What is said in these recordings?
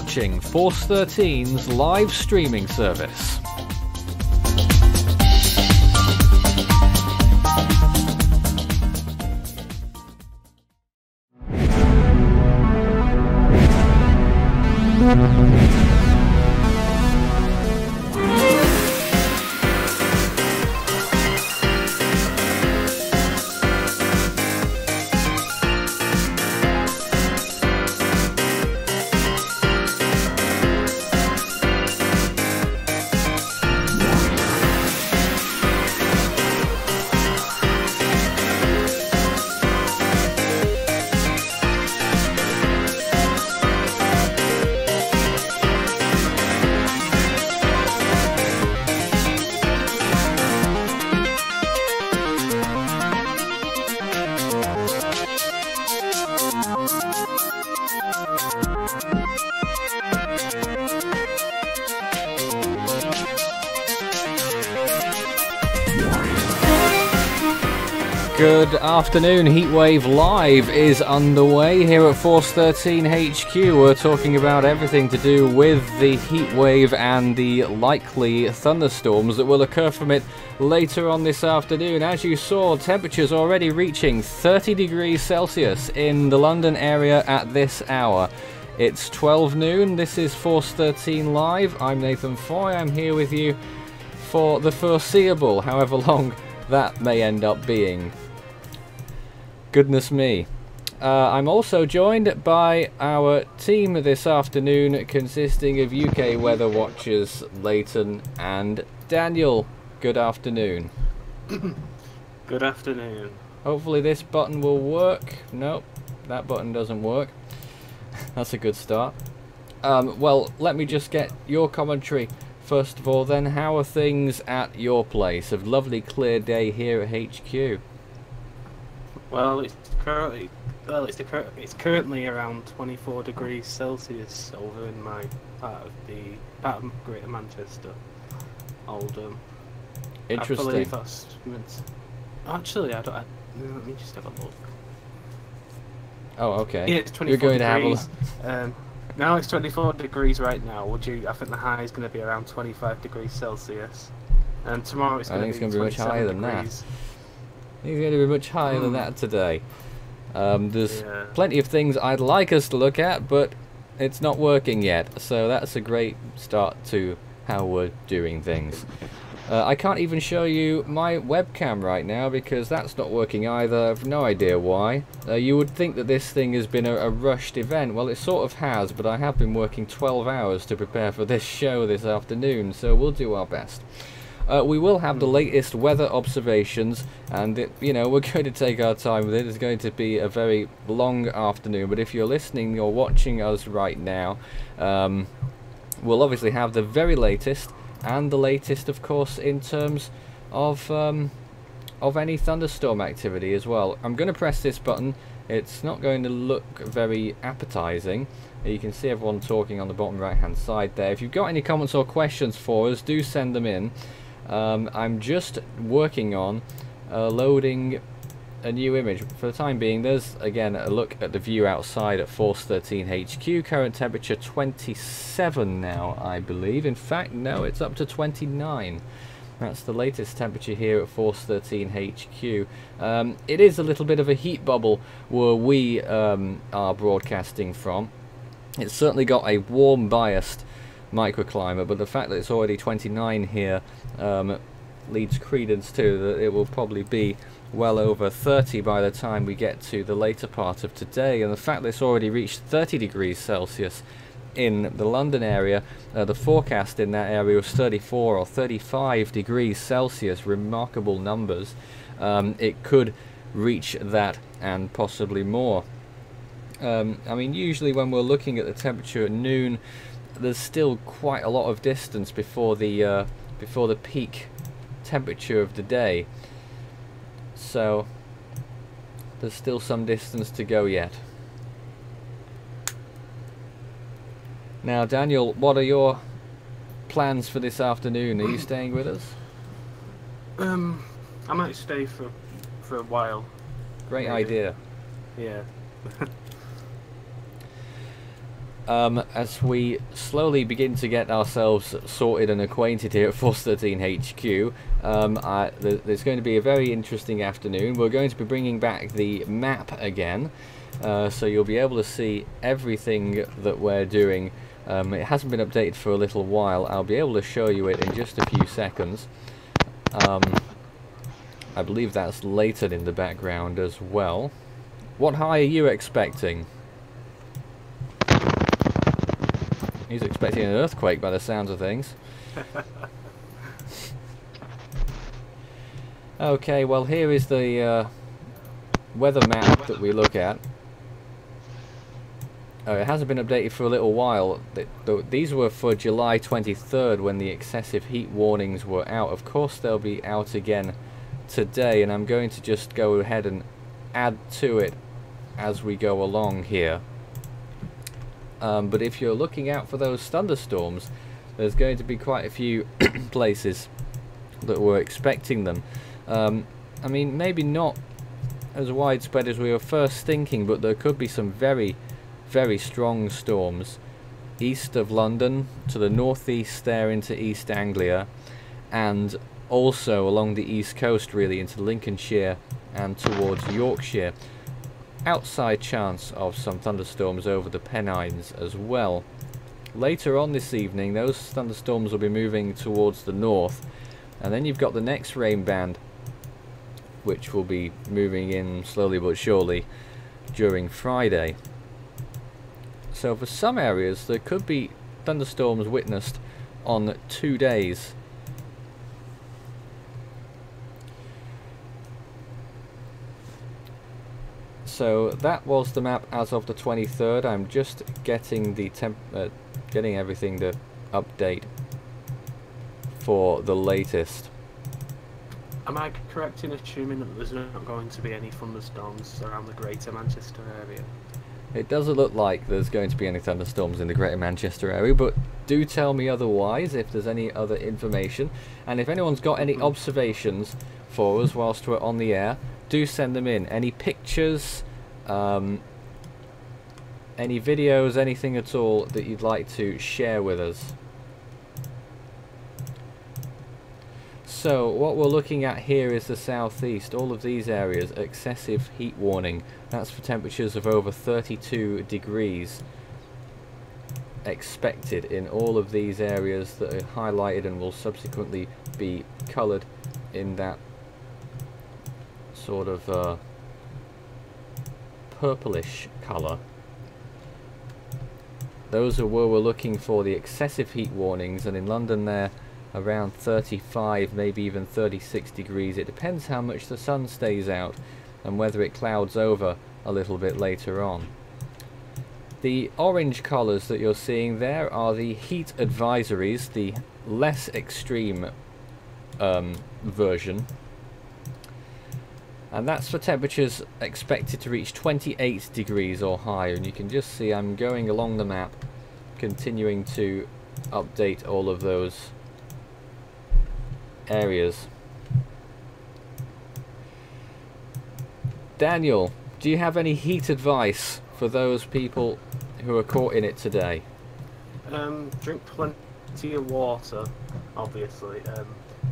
watching Force 13's live streaming service. Good afternoon, Heatwave Live is underway here at Force 13 HQ. We're talking about everything to do with the heatwave and the likely thunderstorms that will occur from it later on this afternoon. As you saw, temperatures already reaching 30 degrees Celsius in the London area at this hour. It's 12 noon, this is Force 13 Live. I'm Nathan Foy, I'm here with you for the foreseeable, however long that may end up being. Goodness me. I'm also joined by our team this afternoon, consisting of UK weather watchers Leighton and Daniel. Good afternoon. Good afternoon. Hopefully this button will work. Nope, that button doesn't work. That's a good start. Well, let me just get your commentary first of all then. How are things at your place? A lovely clear day here at HQ. Well, it's currently around 24 degrees Celsius over in my part of Greater Manchester, Oldham. Interesting. I believe that's actually let me just have a look. Oh, okay. Yeah, it's 24 You're going degrees. to have a now it's 24 degrees right now. I think the high is going to be around 25 degrees Celsius, and tomorrow it's going to be much higher than that. He's going to be much higher than that today. There's plenty of things I'd like us to look at, but it's not working yet. So that's a great start to how we're doing things. I can't even show you my webcam right now because that's not working either. I've no idea why. You would think that this thing has been a rushed event. Well, it sort of has, but I have been working 12 hours to prepare for this show this afternoon, so we'll do our best. We will have the latest weather observations, and we're going to take our time with it. It's going to be a very long afternoon, but if you're listening or watching us right now, we'll obviously have the very latest, and the latest, of course, in terms of any thunderstorm activity as well. I'm going to press this button. It's not going to look very appetizing. You can see everyone talking on the bottom right hand side there. If you've got any comments or questions for us, do send them in. I'm just working on loading a new image. For the time being, there's again a look at the view outside at Force 13 HQ. Current temperature 27 now, I believe. In fact, no, it's up to 29. That's the latest temperature here at Force 13 HQ. It is a little bit of a heat bubble where we are broadcasting from. It's certainly got a warm biased microclimate, but the fact that it's already 29 here leads credence to that it will probably be well over 30 by the time we get to the later part of today. And the fact that it's already reached 30 degrees Celsius in the London area, the forecast in that area was 34 or 35 degrees Celsius, remarkable numbers. It could reach that and possibly more. I mean, usually when we're looking at the temperature at noon, there's still quite a lot of distance before the peak temperature of the day, so there's still some distance to go yet. Now, Daniel, what are your plans for this afternoon? Are you staying with us? I might stay for a while. Great idea. Yeah. as we slowly begin to get ourselves sorted and acquainted here at Force 13 HQ, there's going to be a very interesting afternoon. We're going to be bringing back the map again, so you'll be able to see everything that we're doing. It hasn't been updated for a little while. I'll be able to show you it in just a few seconds. I believe that's Leighton in the background as well. What high are you expecting? He's expecting an earthquake by the sounds of things. Okay, well here is the weather map that we look at. It hasn't been updated for a little while. These were for July 23rd when the excessive heat warnings were out. Of course they'll be out again today, and I'm going to just go ahead and add to it as we go along here. But if you're looking out for those thunderstorms, there's going to be quite a few places that we're expecting them. I mean, maybe not as widespread as we were first thinking, but there could be some very, very strong storms east of London, to the northeast there into East Anglia, and also along the east coast really into Lincolnshire and towards Yorkshire. Outside chance of some thunderstorms over the Pennines as well. Later on this evening those thunderstorms will be moving towards the north, and then you've got the next rain band which will be moving in slowly but surely during Friday. So for some areas there could be thunderstorms witnessed on 2 days. So that was the map as of the 23rd. I'm just getting the getting everything to update for the latest. Am I correct in assuming that there's not going to be any thunderstorms around the Greater Manchester area? It doesn't look like there's going to be any thunderstorms in the Greater Manchester area, but do tell me otherwise if there's any other information. And if anyone's got any observations for us whilst we're on the air, do send them in. Any pictures, any videos, anything at all that you'd like to share with us. So what we're looking at here is the southeast. All of these areas, excessive heat warning. That's for temperatures of over 32 degrees expected in all of these areas that are highlighted and will subsequently be coloured in that sort of purplish colour. Those are where we're looking for the excessive heat warnings, and in London they're around 35, maybe even 36 degrees. It depends how much the sun stays out and whether it clouds over a little bit later on. The orange colours that you're seeing there are the heat advisories, the less extreme version. And that's for temperatures expected to reach 28 degrees or higher. And you can just see I'm going along the map, continuing to update all of those areas. Daniel, do you have any heat advice for those people who are caught in it today? Drink plenty of water, obviously.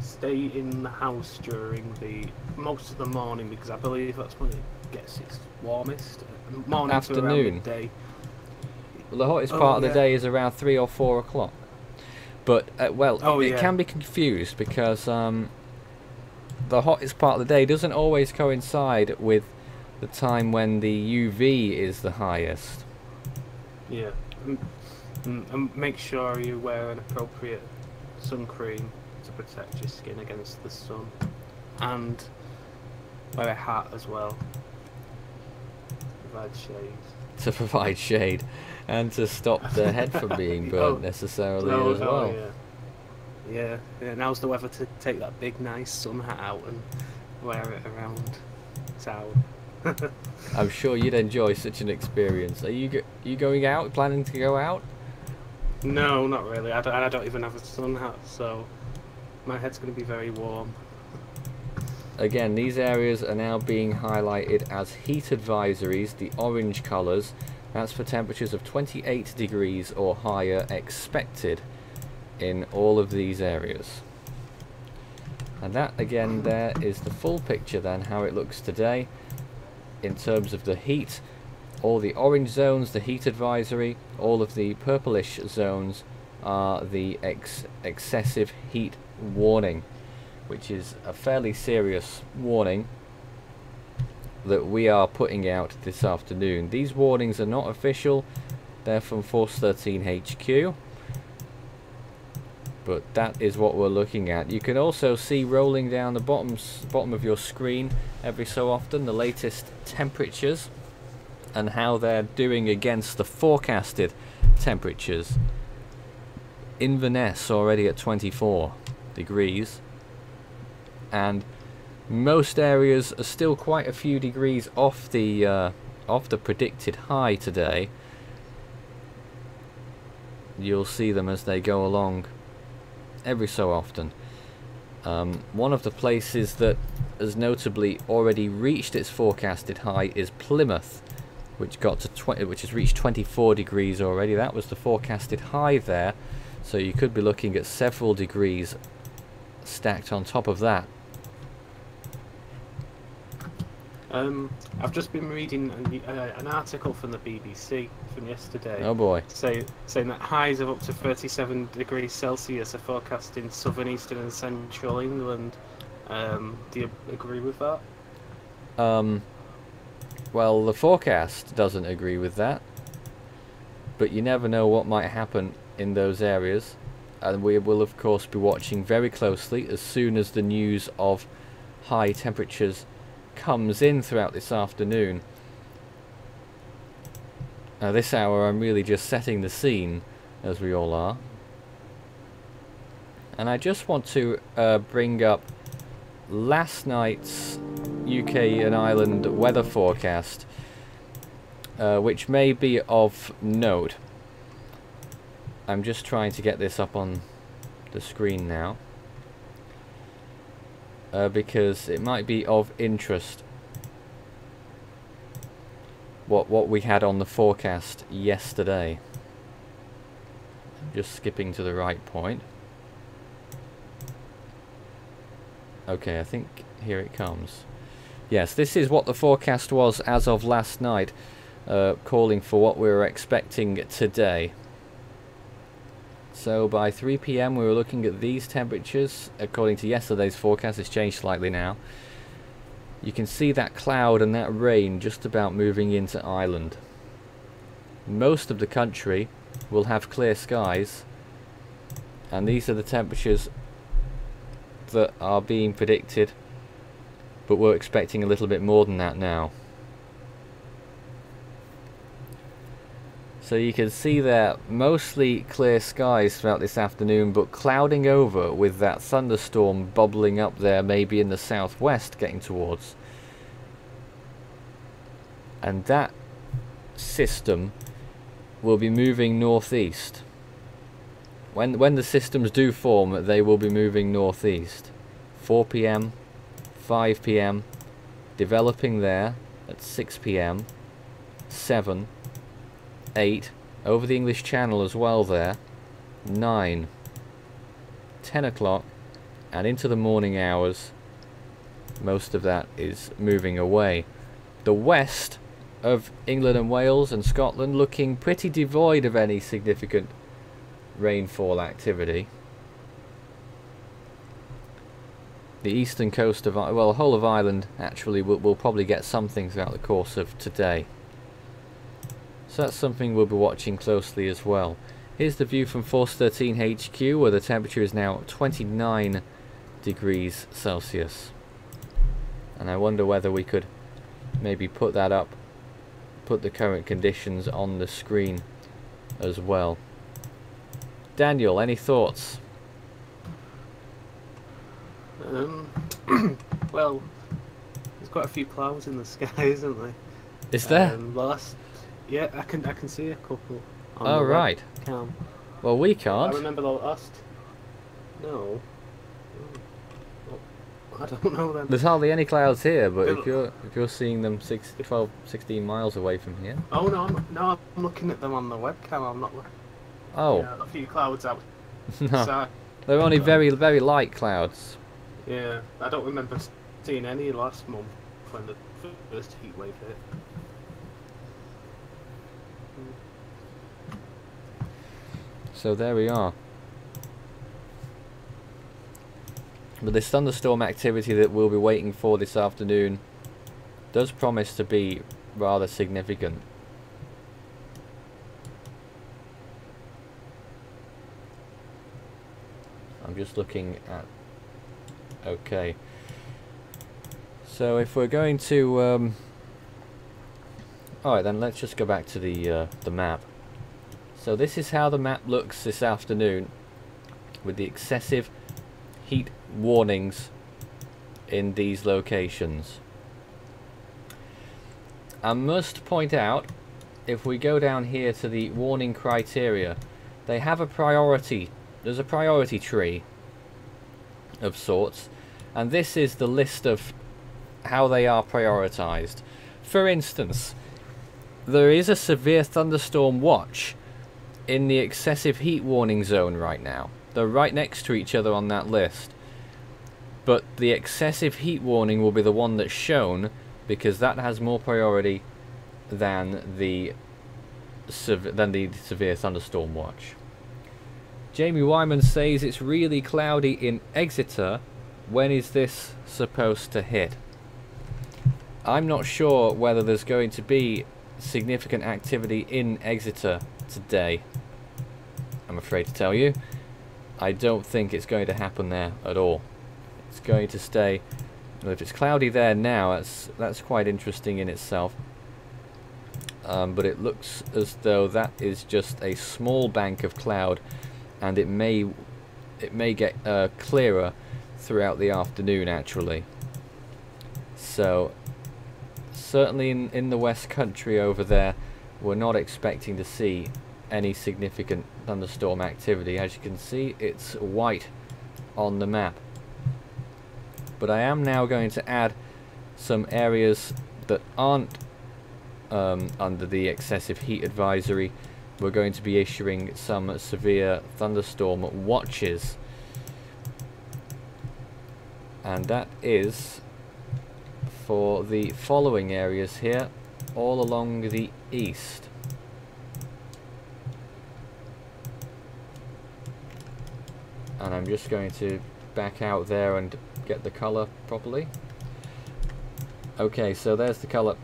Stay in the house during most of the morning, because I believe that's when it gets its warmest. Morning Afternoon. to around midday. Well, the hottest part of the day is around 3 or 4 o'clock. But, it can be confused because the hottest part of the day doesn't always coincide with the time when the UV is the highest. Yeah. And make sure you wear an appropriate sun cream to protect your skin against the sun. And wear a hat as well. Provide shade. To provide shade. And to stop the head from being burnt necessarily as well. Yeah. Now's the weather to take that big nice sun hat out and wear it around town. I'm sure you'd enjoy such an experience. Are you going out? Planning to go out? No, not really. I don't even have a sun hat, so my head's going to be very warm. Again, these areas are now being highlighted as heat advisories, the orange colours. That's for temperatures of 28 degrees or higher expected in all of these areas. And that again there is the full picture then, how it looks today in terms of the heat. All the orange zones, the heat advisory, all of the purplish zones are the excessive heat warning, which is a fairly serious warning that we are putting out this afternoon. These warnings are not official, they're from Force 13 HQ, but that is what we're looking at. You can also see rolling down the bottom of your screen every so often the latest temperatures and how they're doing against the forecasted temperatures. Inverness already at 24 degrees, and most areas are still quite a few degrees off the predicted high today. You'll see them as they go along every so often. One of the places that has notably already reached its forecasted high is Plymouth, which has reached 24 degrees already. That was the forecasted high there, so you could be looking at several degrees stacked on top of that. I've just been reading an article from the BBC from yesterday. Oh boy. Saying that highs of up to 37 degrees Celsius are forecast in southern, eastern and central England. Do you agree with that? Well, the forecast doesn't agree with that, but you never know what might happen in those areas, and we will of course be watching very closely as soon as the news of high temperatures comes in throughout this afternoon. This hour I'm really just setting the scene, as we all are, and I just want to bring up last night's UK and Ireland weather forecast, which may be of note. I'm just trying to get this up on the screen now, because it might be of interest what we had on the forecast yesterday. Just skipping to the right point. Okay, I think here it comes. Yes, this is what the forecast was as of last night, calling for what we were expecting today. So by 3 PM we were looking at these temperatures. According to yesterday's forecast, it's changed slightly now. You can see that cloud and that rain just about moving into Ireland. Most of the country will have clear skies, and these are the temperatures that are being predicted, but we're expecting a little bit more than that now. So you can see there mostly clear skies throughout this afternoon, but clouding over with that thunderstorm bubbling up there, maybe in the southwest getting towards. And that system will be moving northeast. When the systems do form, they will be moving northeast. 4 PM, 5 PM, developing there at 6 PM, 7, 8, over the English Channel as well there, 9, 10 o'clock, and into the morning hours, most of that is moving away. The west of England and Wales and Scotland looking pretty devoid of any significant rainfall activity. The eastern coast of, well, the whole of Ireland actually will probably get something throughout the course of today. So that's something we'll be watching closely as well. Here's the view from Force 13 HQ, where the temperature is now 29 degrees Celsius. And I wonder whether we could maybe put that up, put the current conditions on the screen as well. Daniel, any thoughts? Well, there's quite a few clouds in the sky, isn't there? Is there? Yeah, I can see a couple. Oh right. Cam. Well, we can't. I remember the last. No. I don't know then. There's hardly any clouds here, but It- if you're seeing them 12, 16 miles away from here. Oh no, I'm looking at them on the webcam. I'm not looking. Oh, Yeah, a few clouds outside. no, they're only very light clouds. Yeah, I don't remember seeing any last month when the first heat wave hit. So there we are. But this thunderstorm activity that we'll be waiting for this afternoon does promise to be rather significant. I'm just looking at... Okay. So if we're going to... Alright then, let's just go back to the map. So this is how the map looks this afternoon, with the excessive heat warnings in these locations. I must point out, if we go down here to the warning criteria, they have a priority. There's a priority tree of sorts, and this is the list of how they are prioritized. For instance, there is a severe thunderstorm watch in the excessive heat warning zone right now. They're right next to each other on that list. But the excessive heat warning will be the one that's shown because that has more priority than the severe thunderstorm watch. Jamie Wyman says it's really cloudy in Exeter. When is this supposed to hit? I'm not sure whether there's going to be significant activity in Exeter today. I'm afraid to tell you. I don't think it's going to happen there at all. It's going to stay... Well, if it's cloudy there now, that's quite interesting in itself. But it looks as though that is just a small bank of cloud, and it may get clearer throughout the afternoon actually. So certainly in the West Country over there, we're not expecting to see any significant thunderstorm activity. As you can see, it's white on the map. But I am now going to add some areas that aren't under the excessive heat advisory. We're going to be issuing some severe thunderstorm watches, and that is for the following areas here, all along the east. And I'm just going to back out there and get the colour properly. Okay, so there's the colour.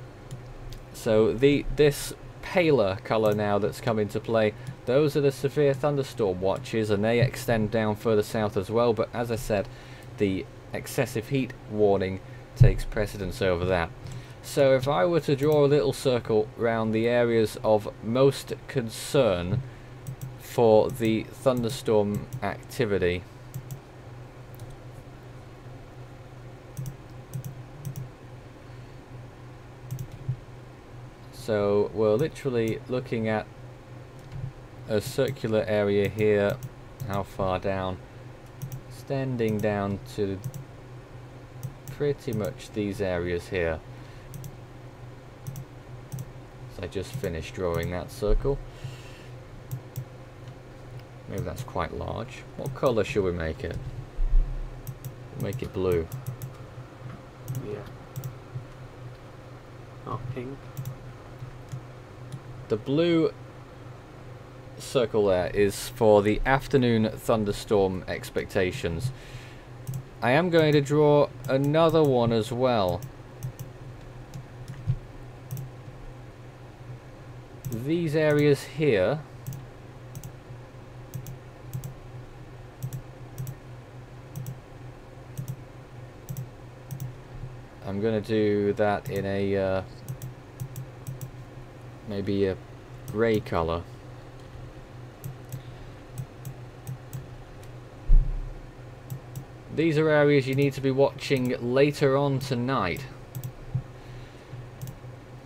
So this paler colour now that's come into play, those are the severe thunderstorm watches, and they extend down further south as well, but as I said, the excessive heat warning takes precedence over that. So if I were to draw a little circle around the areas of most concern for the thunderstorm activity, so we're literally looking at a circular area here. How far down? Extending down to pretty much these areas here. So I just finished drawing that circle. Maybe that's quite large. What colour should we make it? Make it blue. Yeah. Oh, pink. The blue circle there is for the afternoon thunderstorm expectations. I am going to draw another one as well. These areas here, I'm going to do that in a maybe a grey colour. These are areas you need to be watching later on tonight.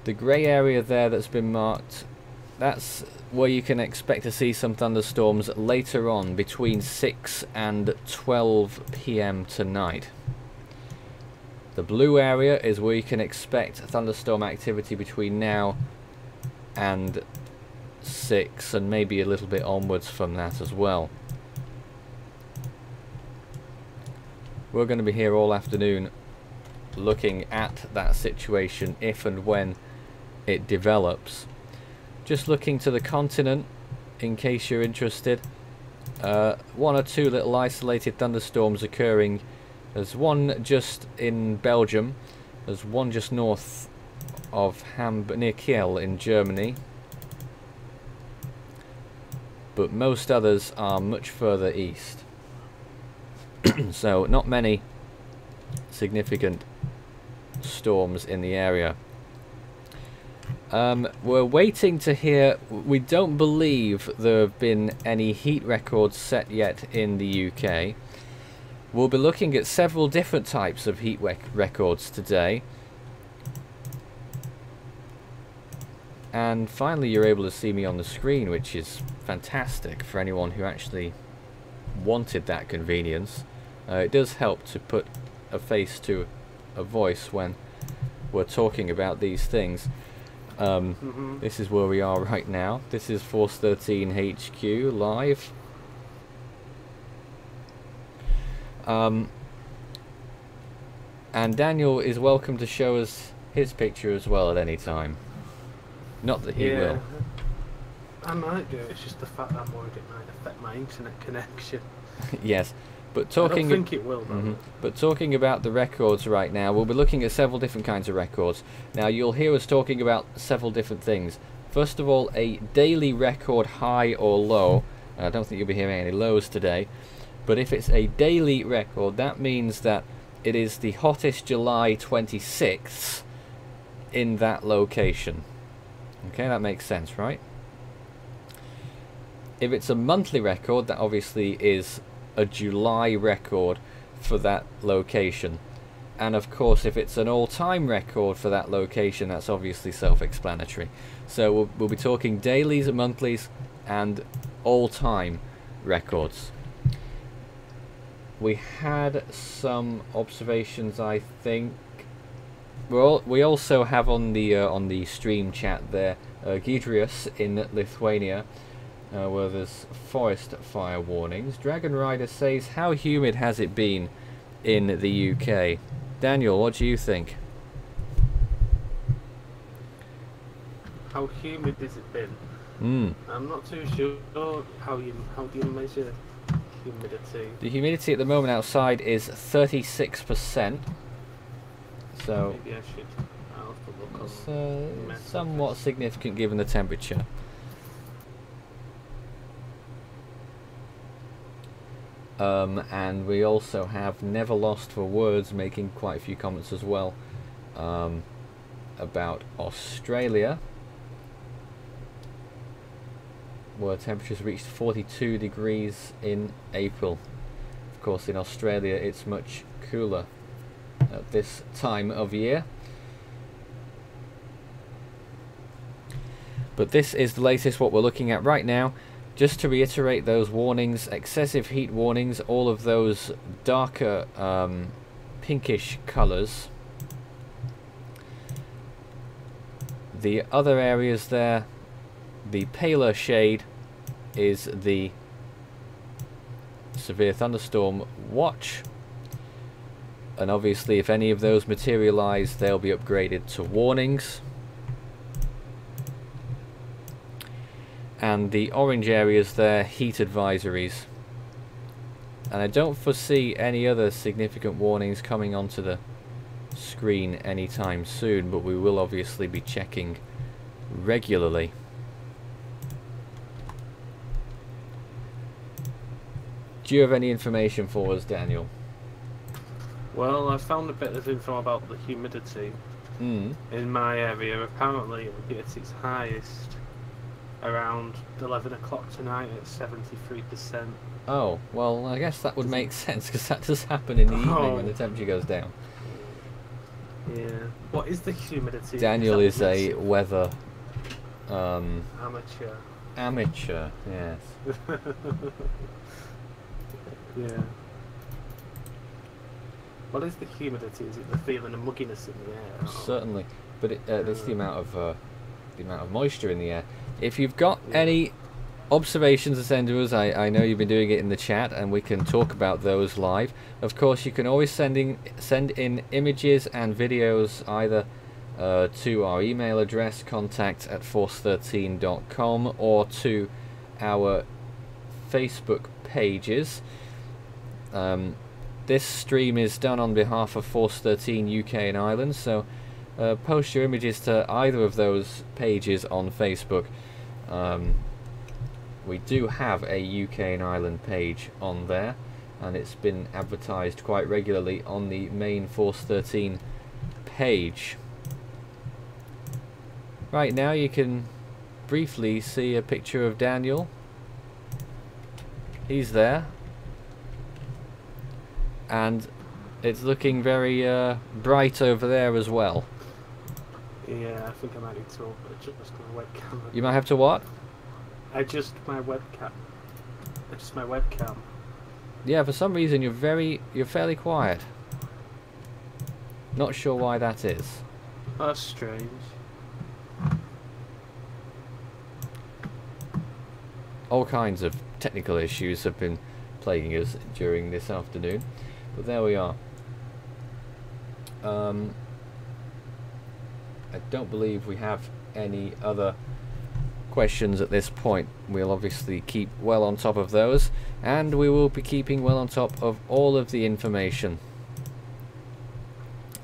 The grey area there that's been marked, that's where you can expect to see some thunderstorms later on between 6 and 12 PM tonight. The blue area is where you can expect thunderstorm activity between now and 6, and maybe a little bit onwards from that as well. We're going to be here all afternoon looking at that situation if and when it develops. Just looking to the continent in case you're interested. One or two little isolated thunderstorms occurring. There's one just in Belgium. There's one just north of Hamburg, near Kiel in Germany. But most others are much further east. So not many significant storms in the area. We're waiting to hear. We don't believe there have been any heat records set yet in the UK. We'll be looking at several different types of heat records today. And finally you're able to see me on the screen, which is fantastic for anyone who actually wanted that convenience. It does help to put a face to a voice when we're talking about these things. This is where we are right now. This is Force 13 HQ live. And Daniel is welcome to show us his picture as well at any time. Not that he will. I might do. It's just the fact that I'm worried it might affect my internet connection. Yes. But talking, I don't think it will, though. But talking about the records right now, we'll be looking at several different kinds of records. Now, you'll hear us talking about several different things. First of all, a daily record high or low. I don't think you'll be hearing any lows today. But if it's a daily record, that means that it is the hottest July 26th in that location. Okay, that makes sense, right? If it's a monthly record, that obviously is a July record for that location. And of course, if it's an all-time record for that location, that's obviously self-explanatory. So we'll be talking dailies, monthlies, and all-time records. We had some observations, I think. Well, we also have on the stream chat there, Gidrius in Lithuania, where there's forest fire warnings. Dragon Rider says, how humid has it been in the UK? Daniel, what do you think? How humid has it been? I'm not too sure. How do you measure humidity? The humidity at the moment outside is 36%. So maybe I should. I'll have to look on it's somewhat significant given the temperature. And we also have Never Lost for Words making quite a few comments as well about Australia, where temperatures reached 42 degrees in April. Of course, in Australia it's much cooler at this time of year. But this is the latest what we're looking at right now. Just to reiterate those warnings, excessive heat warnings, all of those darker pinkish colours. The other areas there, the paler shade is the severe thunderstorm watch. And obviously if any of those materialise, they'll be upgraded to warnings. And the orange areas there, heat advisories. And I don't foresee any other significant warnings coming onto the screen anytime soon, but we will obviously be checking regularly. Do you have any information for us, Daniel? Well, I found a bit of info about the humidity in my area. Apparently it will get its highest around 11 o'clock tonight at 73%. Oh, well, I guess that would make sense, because that does happen in the evening when the temperature goes down. Yeah. What is the humidity? Daniel is a weather... amateur. Amateur, yes. Yeah. What is the humidity? Is it the feeling of mugginess in the air? Certainly, but it's the amount of moisture in the air. If you've got any observations to send to us, I know you've been doing it in the chat, and we can talk about those live. Of course, you can always send in images and videos either to our email address, contact@force13.com, or to our Facebook pages. This stream is done on behalf of Force 13 UK and Ireland, so post your images to either of those pages on Facebook. We do have a UK and Ireland page on there, and it's been advertised quite regularly on the main Force 13 page. Right now you can briefly see a picture of Daniel. He's there, and it's looking very bright over there as well. Yeah, I think I might need to adjust my webcam. You might have to what? Adjust my webcam. Adjust my webcam. Yeah, for some reason you're fairly quiet. Not sure why that is. That's strange. All kinds of technical issues have been plaguing us during this afternoon, but there we are. I don't believe we have any other questions at this point. We'll obviously keep well on top of those, and we will be keeping well on top of all of the information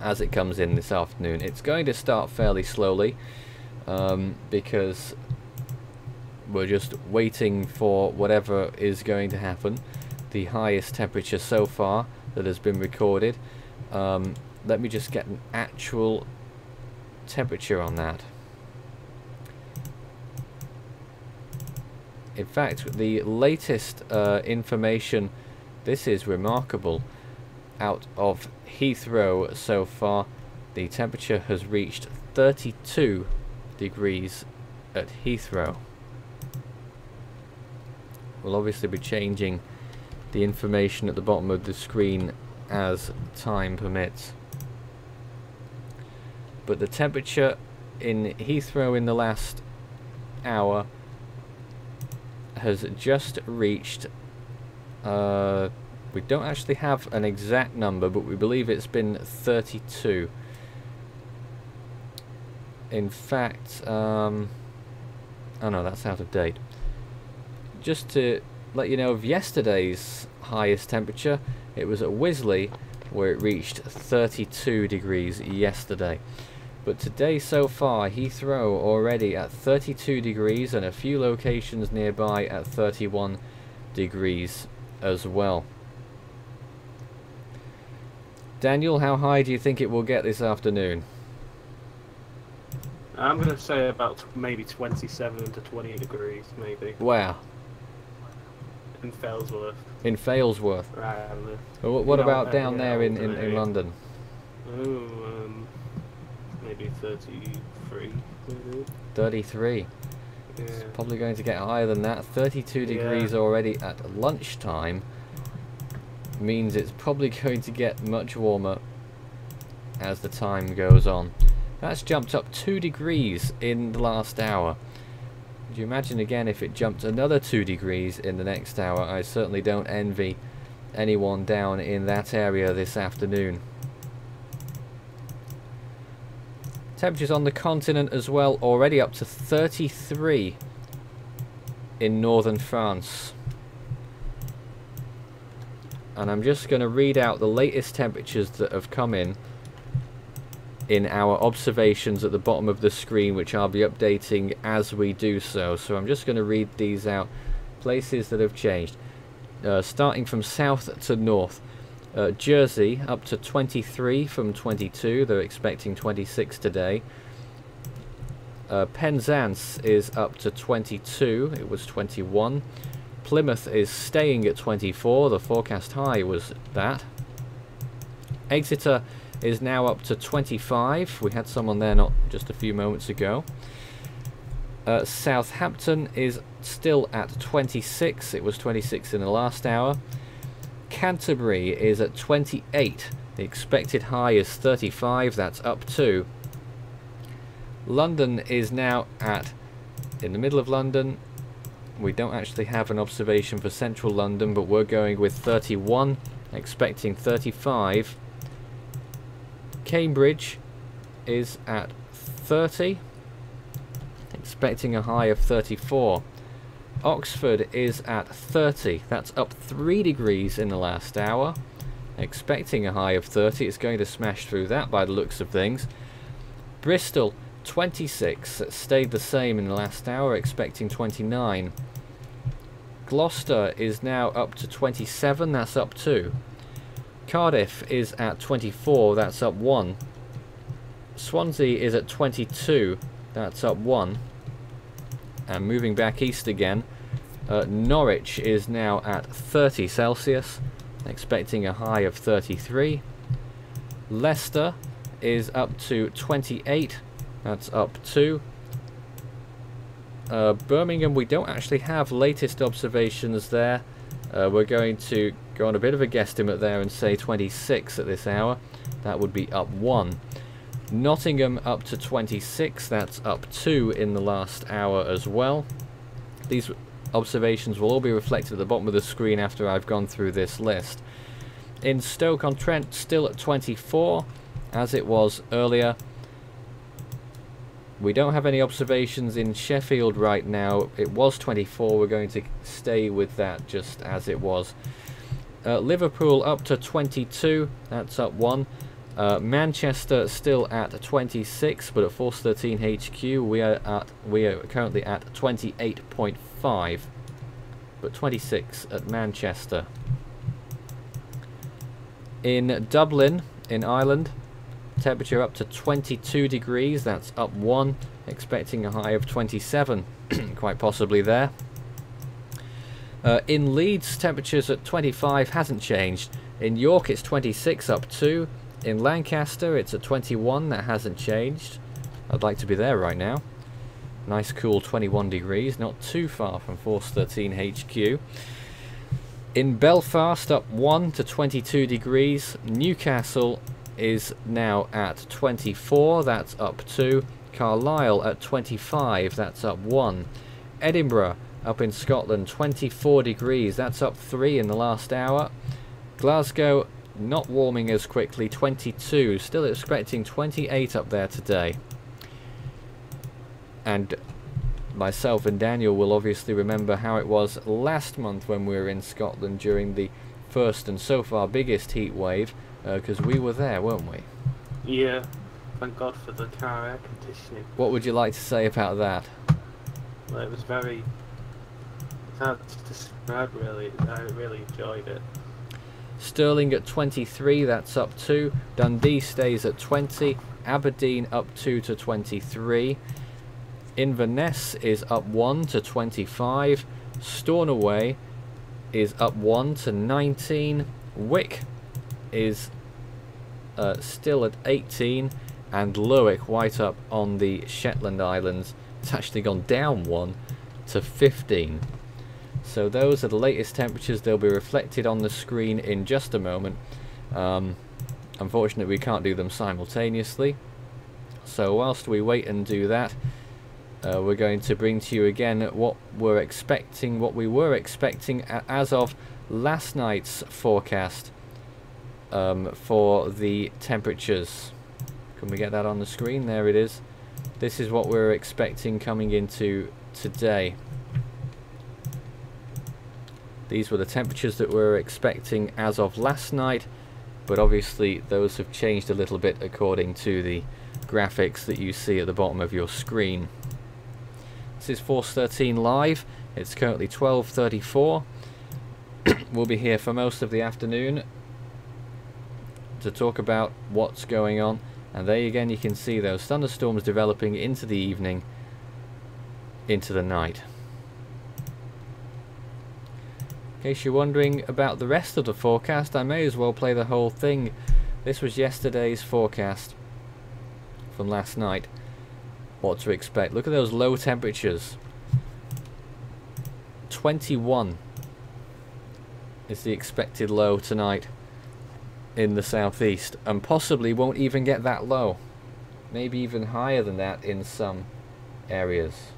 as it comes in this afternoon. It's going to start fairly slowly because we're just waiting for whatever is going to happen. The highest temperature so far that has been recorded. Let me just get an actual temperature on that. In fact, the latest information, this is remarkable, out of Heathrow so far, the temperature has reached 32 degrees at Heathrow. We'll obviously be changing the information at the bottom of the screen as time permits. But the temperature in Heathrow in the last hour has just reached, we don't actually have an exact number, but we believe it's been 32. In fact, oh no, that's out of date. Just to let you know of yesterday's highest temperature, it was at Wisley, where it reached 32 degrees yesterday. But today so far, Heathrow already at 32 degrees, and a few locations nearby at 31 degrees as well. Daniel, how high do you think it will get this afternoon? I'm going to say about maybe 27 to 28 degrees, maybe. Wow. In Failsworth. In Failsworth. Right. Well, what about down there in London? Oh, maybe 33. Maybe. 33. Yeah. It's probably going to get higher than that. 32 degrees already at lunchtime means it's probably going to get much warmer as the time goes on. That's jumped up 2 degrees in the last hour. Could you imagine again if it jumped another 2 degrees in the next hour? I certainly don't envy anyone down in that area this afternoon. Temperatures on the continent as well, already up to 33 in northern France. And I'm just going to read out the latest temperatures that have come in our observations at the bottom of the screen, which I'll be updating as we do so. So I'm just going to read these out. Places that have changed. Starting from south to north. Jersey up to 23 from 22. They're expecting 26 today. Penzance is up to 22. It was 21. Plymouth is staying at 24. The forecast high was that. Exeter is now up to 25. We had someone there not just a few moments ago. Southampton is still at 26. It was 26 in the last hour. Canterbury is at 28 The expected high is 35, that's up 2. London is now in the middle of London. We don't actually have an observation for central London, but we're going with 31, expecting 35. Cambridge is at 30, expecting a high of 34. Oxford is at 30, that's up 3 degrees in the last hour, expecting a high of 30. It's going to smash through that by the looks of things. Bristol 26, stayed the same in the last hour, expecting 29. Gloucester is now up to 27, that's up 2. Cardiff is at 24, that's up 1. Swansea is at 22, that's up 1. And moving back east again, Norwich is now at 30 Celsius, expecting a high of 33. Leicester is up to 28, that's up 2. Birmingham, we don't actually have latest observations there. We're going to go on a bit of a guesstimate there and say 26 at this hour. That would be up 1. Nottingham up to 26, that's up 2 in the last hour as well. These observations will all be reflected at the bottom of the screen after I've gone through this list. In Stoke-on-Trent, still at 24, as it was earlier. We don't have any observations in Sheffield right now. It was 24, we're going to stay with that just as it was. Liverpool up to 22, that's up 1. Manchester still at 26, but at Force 13 HQ we are currently at 28.5, but 26 at Manchester. In Dublin, in Ireland, temperature up to 22 degrees, that's up 1, expecting a high of 27, quite possibly there. In Leeds, temperatures at 25, hasn't changed. In York, it's 26, up 2. In Lancaster, it's at 21, that hasn't changed. I'd like to be there right now. Nice cool 21 degrees, not too far from Force 13 HQ. In Belfast, up 1 to 22 degrees. Newcastle is now at 24, that's up 2. Carlisle at 25, that's up 1. Edinburgh, up in Scotland, 24 degrees, that's up 3 in the last hour. Glasgow, not warming as quickly, 22, still expecting 28 up there today. And myself and Daniel will obviously remember how it was last month when we were in Scotland during the first and so far biggest heat wave, because we were there, weren't we? Yeah, thank God for the car air conditioning. What would you like to say about that? Well, it was very... it's hard to describe really, I really enjoyed it. Stirling at 23, that's up 2. Dundee stays at 20. Aberdeen up 2 to 23. Inverness is up 1 to 25. Stornoway is up 1 to 19. Wick is still at 18. And Lerwick, right up on the Shetland Islands, it's actually gone down 1 to 15. So those are the latest temperatures. They'll be reflected on the screen in just a moment. Unfortunately, we can't do them simultaneously. So whilst we wait and do that, we're going to bring to you again what we were expecting as of last night's forecast for the temperatures. Can we get that on the screen? There it is. This is what we're expecting coming into today. These were the temperatures that we were expecting as of last night, but obviously those have changed a little bit according to the graphics that you see at the bottom of your screen. This is Force 13 live. It's currently 12:34. We'll be here for most of the afternoon to talk about what's going on, and there again you can see those thunderstorms developing into the evening, into the night. In case you're wondering about the rest of the forecast, I may as well play the whole thing. This was yesterday's forecast from last night. What to expect. Look at those low temperatures. 21 is the expected low tonight. in the southeast, and possibly won't even get that low. Maybe even higher than that in some areas.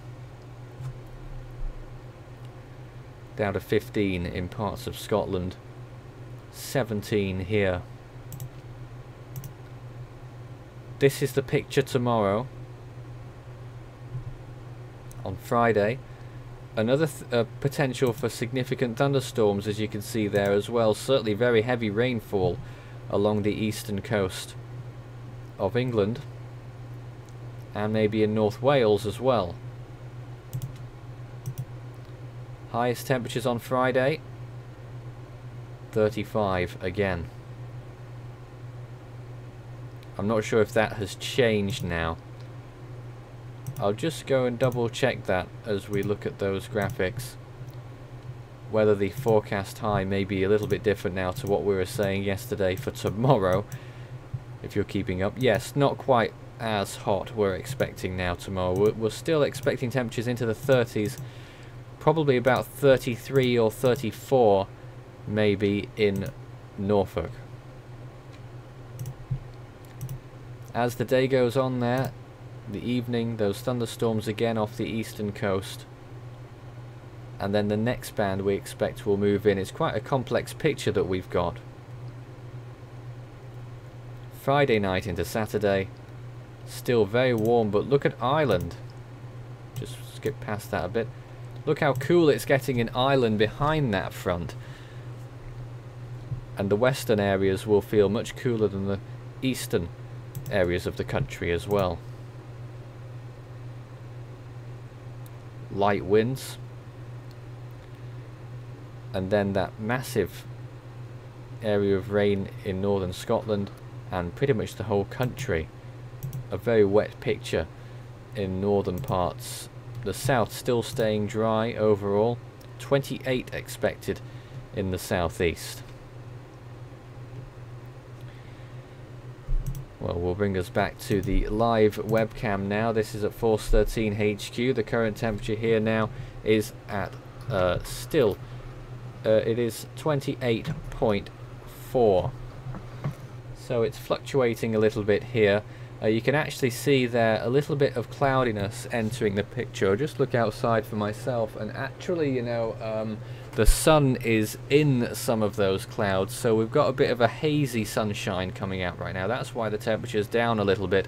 Down to 15 in parts of Scotland, 17 here. This is the picture tomorrow. On Friday, another potential for significant thunderstorms, as you can see there as well. Certainly very heavy rainfall along the eastern coast of England, and maybe in North Wales as well. Highest temperatures on Friday, 35 again. I'm not sure if that has changed now. I'll just go and double check that as we look at those graphics. Whether the forecast high may be a little bit different now to what we were saying yesterday for tomorrow. If you're keeping up. Yes, not quite as hot we're expecting now tomorrow. We're still expecting temperatures into the 30s. Probably about 33 or 34 maybe in Norfolk. As the day goes on there, the evening, those thunderstorms again off the eastern coast, and then the next band we expect will move in. It's quite a complex picture that we've got. Friday night into Saturday, still very warm, but look at Ireland. Just skip past that a bit. Look how cool it's getting in Ireland behind that front. And the western areas will feel much cooler than the eastern areas of the country as well. Light winds. And then that massive area of rain in northern Scotland and pretty much the whole country. A very wet picture in northern parts. The south still staying dry overall. 28 expected in the southeast. Well, we'll bring us back to the live webcam now. This is at Force 13 HQ. The current temperature here now is at it is 28.4. So it's fluctuating a little bit here. You can actually see there a little bit of cloudiness entering the picture. I'll just look outside for myself, and actually, you know, the sun is in some of those clouds, so we've got a bit of a hazy sunshine coming out right now. That's why the temperature's down a little bit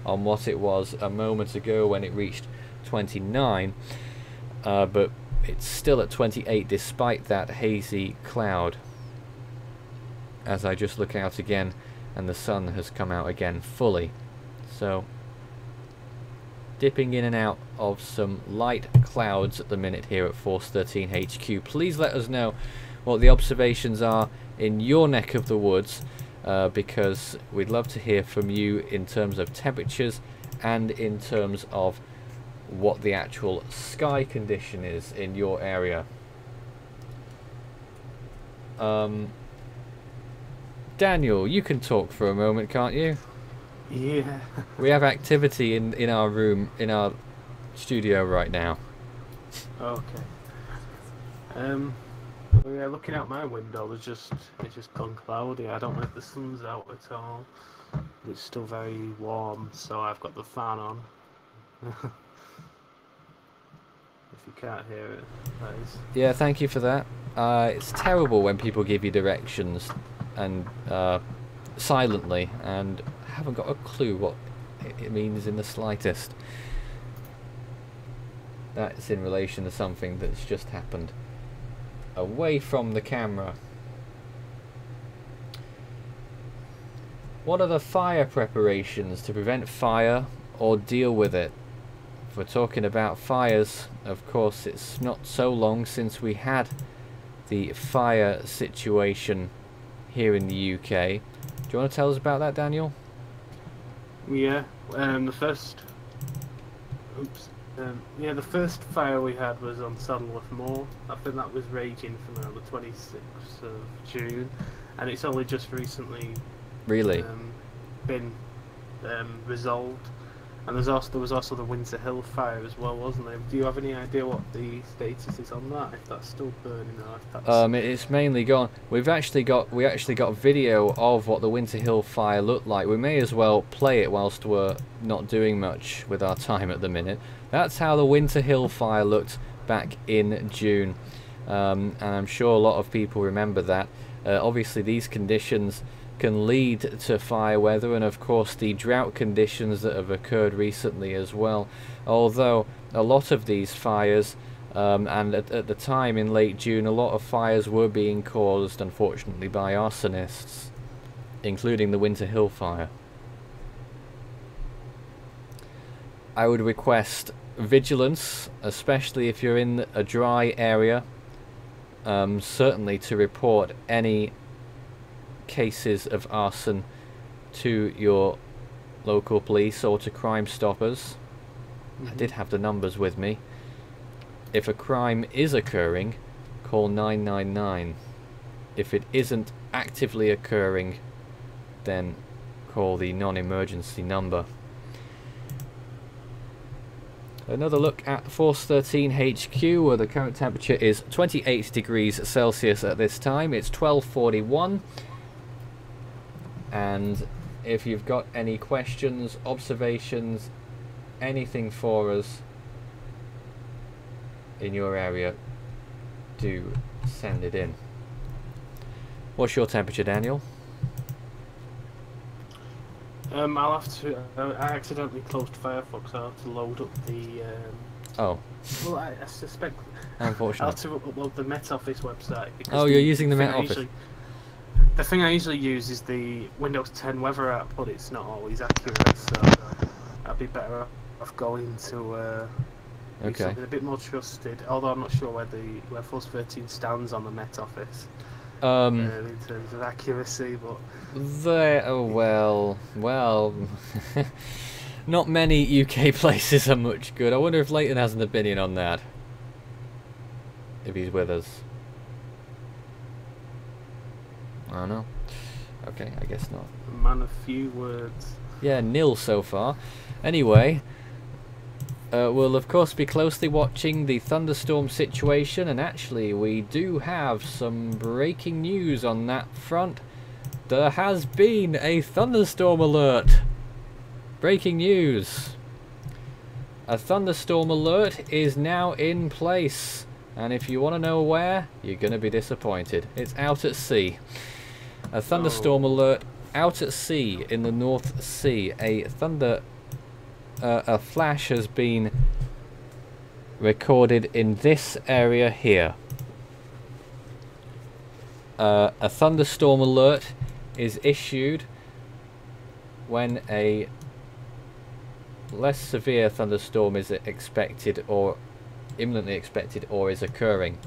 on what it was a moment ago when it reached 29, but it's still at 28 despite that hazy cloud. As I just look out again, and the sun has come out again fully. So, dipping in and out of some light clouds at the minute here at Force 13 HQ. Please let us know what the observations are in your neck of the woods, because we'd love to hear from you in terms of temperatures and in terms of what the actual sky condition is in your area. Daniel, you can talk for a moment, can't you? Yeah. We have activity in our room, in our studio right now. Okay. Yeah, looking out my window, it's just gone cloudy. I don't know if the sun's out at all. It's still very warm, so I've got the fan on. If you can't hear it, that is. Yeah, thank you for that. It's terrible when people give you directions and silently, and haven't got a clue what it means in the slightest. That's in relation to something that's just happened away from the camera. What are the fire preparations to prevent fire or deal with it? If we're talking about fires, of course, it's not so long since we had the fire situation here in the UK. Do you want to tell us about that, Daniel? Yeah, the first fire we had was on Saddleworth Moor. I think that was raging from around the 26th of June, and it's only just recently really been resolved. And there was also the Winter Hill fire as well, wasn't there? Do you have any idea what the status is on that? If that's still burning or if that's... It's mainly gone. We actually got video of what the Winter Hill fire looked like. We may as well play it whilst we're not doing much with our time at the minute. That's how the Winter Hill fire looked back in June, and I'm sure a lot of people remember that. Obviously, these conditions can lead to fire weather, and of course the drought conditions that have occurred recently as well. Although a lot of these fires, and at the time in late June, a lot of fires were being caused, unfortunately, by arsonists, including the Winter Hill fire. I would request vigilance, especially if you're in a dry area, certainly to report any cases of arson to your local police or to Crime Stoppers. I did have the numbers with me. If a crime is occurring, call 999. If it isn't actively occurring, then call the non-emergency number. Another look at Force 13 HQ, where the current temperature is 28 degrees Celsius at this time. It's 12:41. And if you've got any questions, observations, anything for us in your area, do send it in. What's your temperature, Daniel? I'll have to... I accidentally closed Firefox. I'll have to load up the... Oh. Well, I suspect... Unfortunate. I'll have to upload the Met Office website. Oh, you're using the Met Office. The thing I usually use is the Windows 10 weather app, but it's not always accurate, so I'd be better off going to something a bit more trusted. Although I'm not sure where Force 13 stands on the Met Office in terms of accuracy, but well, not many UK places are much good. I wonder if Leighton has an opinion on that, if he's with us. I don't know. Okay, I guess not. Man of few words. Yeah, nil so far. Anyway, we'll of course be closely watching the thunderstorm situation, and actually we do have some breaking news on that front. There has been a thunderstorm alert. Breaking news. A thunderstorm alert is now in place, and if you want to know where, you're going to be disappointed. It's out at sea. A thunderstorm alert out at sea in the North Sea. A flash has been recorded in this area here. A thunderstorm alert is issued when a less severe thunderstorm is expected or imminently expected or is occurring.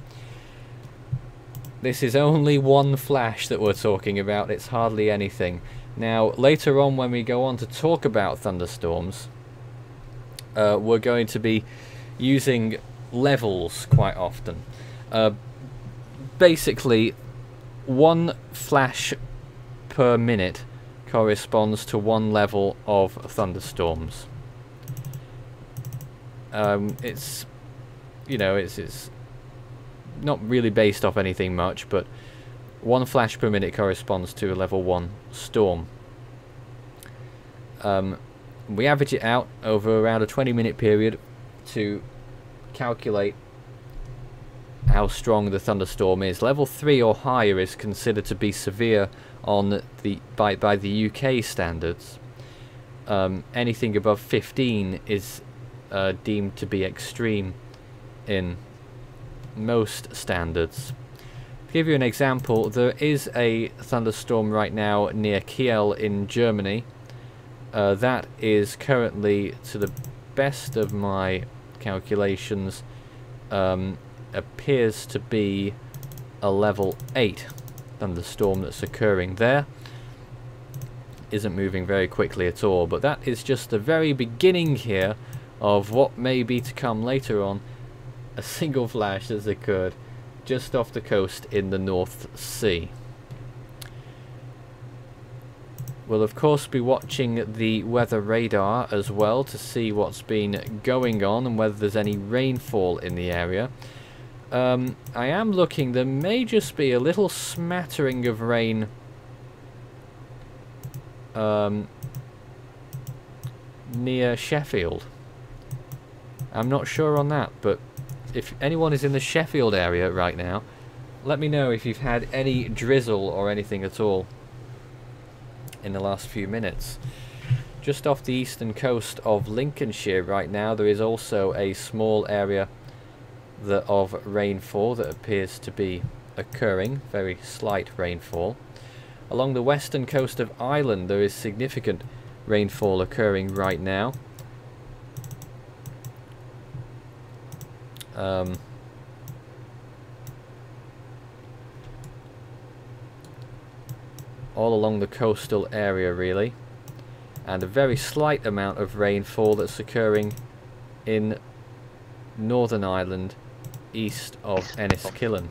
This is only one flash that we're talking about. It's hardly anything. Now, later on when we go on to talk about thunderstorms, we're going to be using levels quite often. Basically, one flash per minute corresponds to one level of thunderstorms. It's, you know, it's not really based off anything much, but one flash per minute corresponds to a level 1 storm. We average it out over around a 20-minute period to calculate how strong the thunderstorm is. Level 3 or higher is considered to be severe on the by the UK standards. Anything above 15 is deemed to be extreme in most standards. To give you an example, there is a thunderstorm right now near Kiel in Germany. That is currently, to the best of my calculations, appears to be a level 8 thunderstorm that's occurring there. Isn't moving very quickly at all, but that is just the very beginning here of what may be to come later on. A single flash has occurred just off the coast in the North Sea. We'll of course be watching the weather radar as well to see what's been going on and whether there's any rainfall in the area. I am looking, there may just be a little smattering of rain near Sheffield. I'm not sure on that, but if anyone is in the Sheffield area right now, let me know if you've had any drizzle or anything at all in the last few minutes. Just off the eastern coast of Lincolnshire right now, there is also a small area of rainfall that appears to be occurring, very slight rainfall. Along the western coast of Ireland, there is significant rainfall occurring right now. All along the coastal area really, and a very slight amount of rainfall that's occurring in Northern Ireland east of Enniskillen.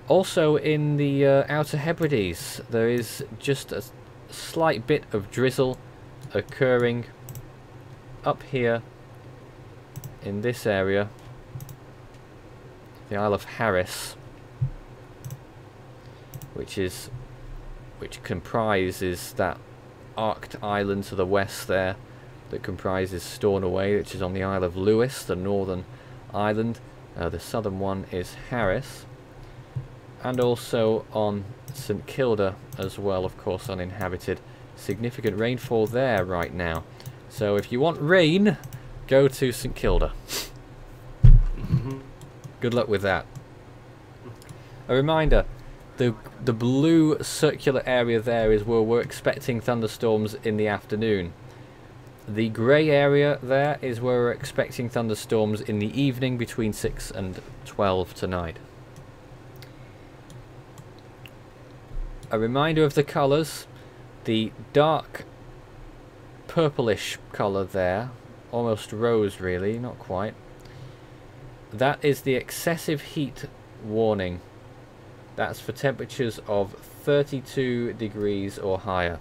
Also in the Outer Hebrides there is just a slight bit of drizzle occurring up here in this area, the Isle of Harris, which comprises that arced island to the west there that comprises Stornoway, which is on the Isle of Lewis, the northern island. The southern one is Harris, and also on St Kilda as well, of course uninhabited. Significant rainfall there right now, so if you want rain, go to St Kilda. Good luck with that. A reminder, the blue circular area there is where we're expecting thunderstorms in the afternoon. The grey area there is where we're expecting thunderstorms in the evening between 6 and 12 tonight. A reminder of the colours. The dark purplish colour there, almost rose really, not quite. That is the excessive heat warning. That's for temperatures of 32 degrees or higher.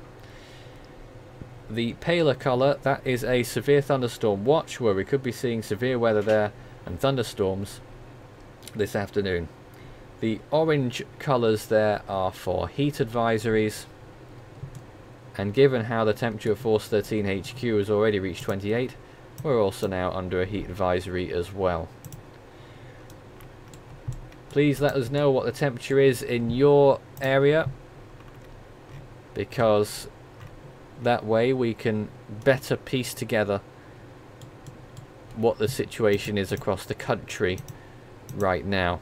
The paler colour, that is a severe thunderstorm watch, where we could be seeing severe weather there and thunderstorms this afternoon. The orange colours there are for heat advisories, and given how the temperature of Force 13 HQ has already reached 28, we're also now under a heat advisory as well. Please let us know what the temperature is in your area, because that way we can better piece together what the situation is across the country right now.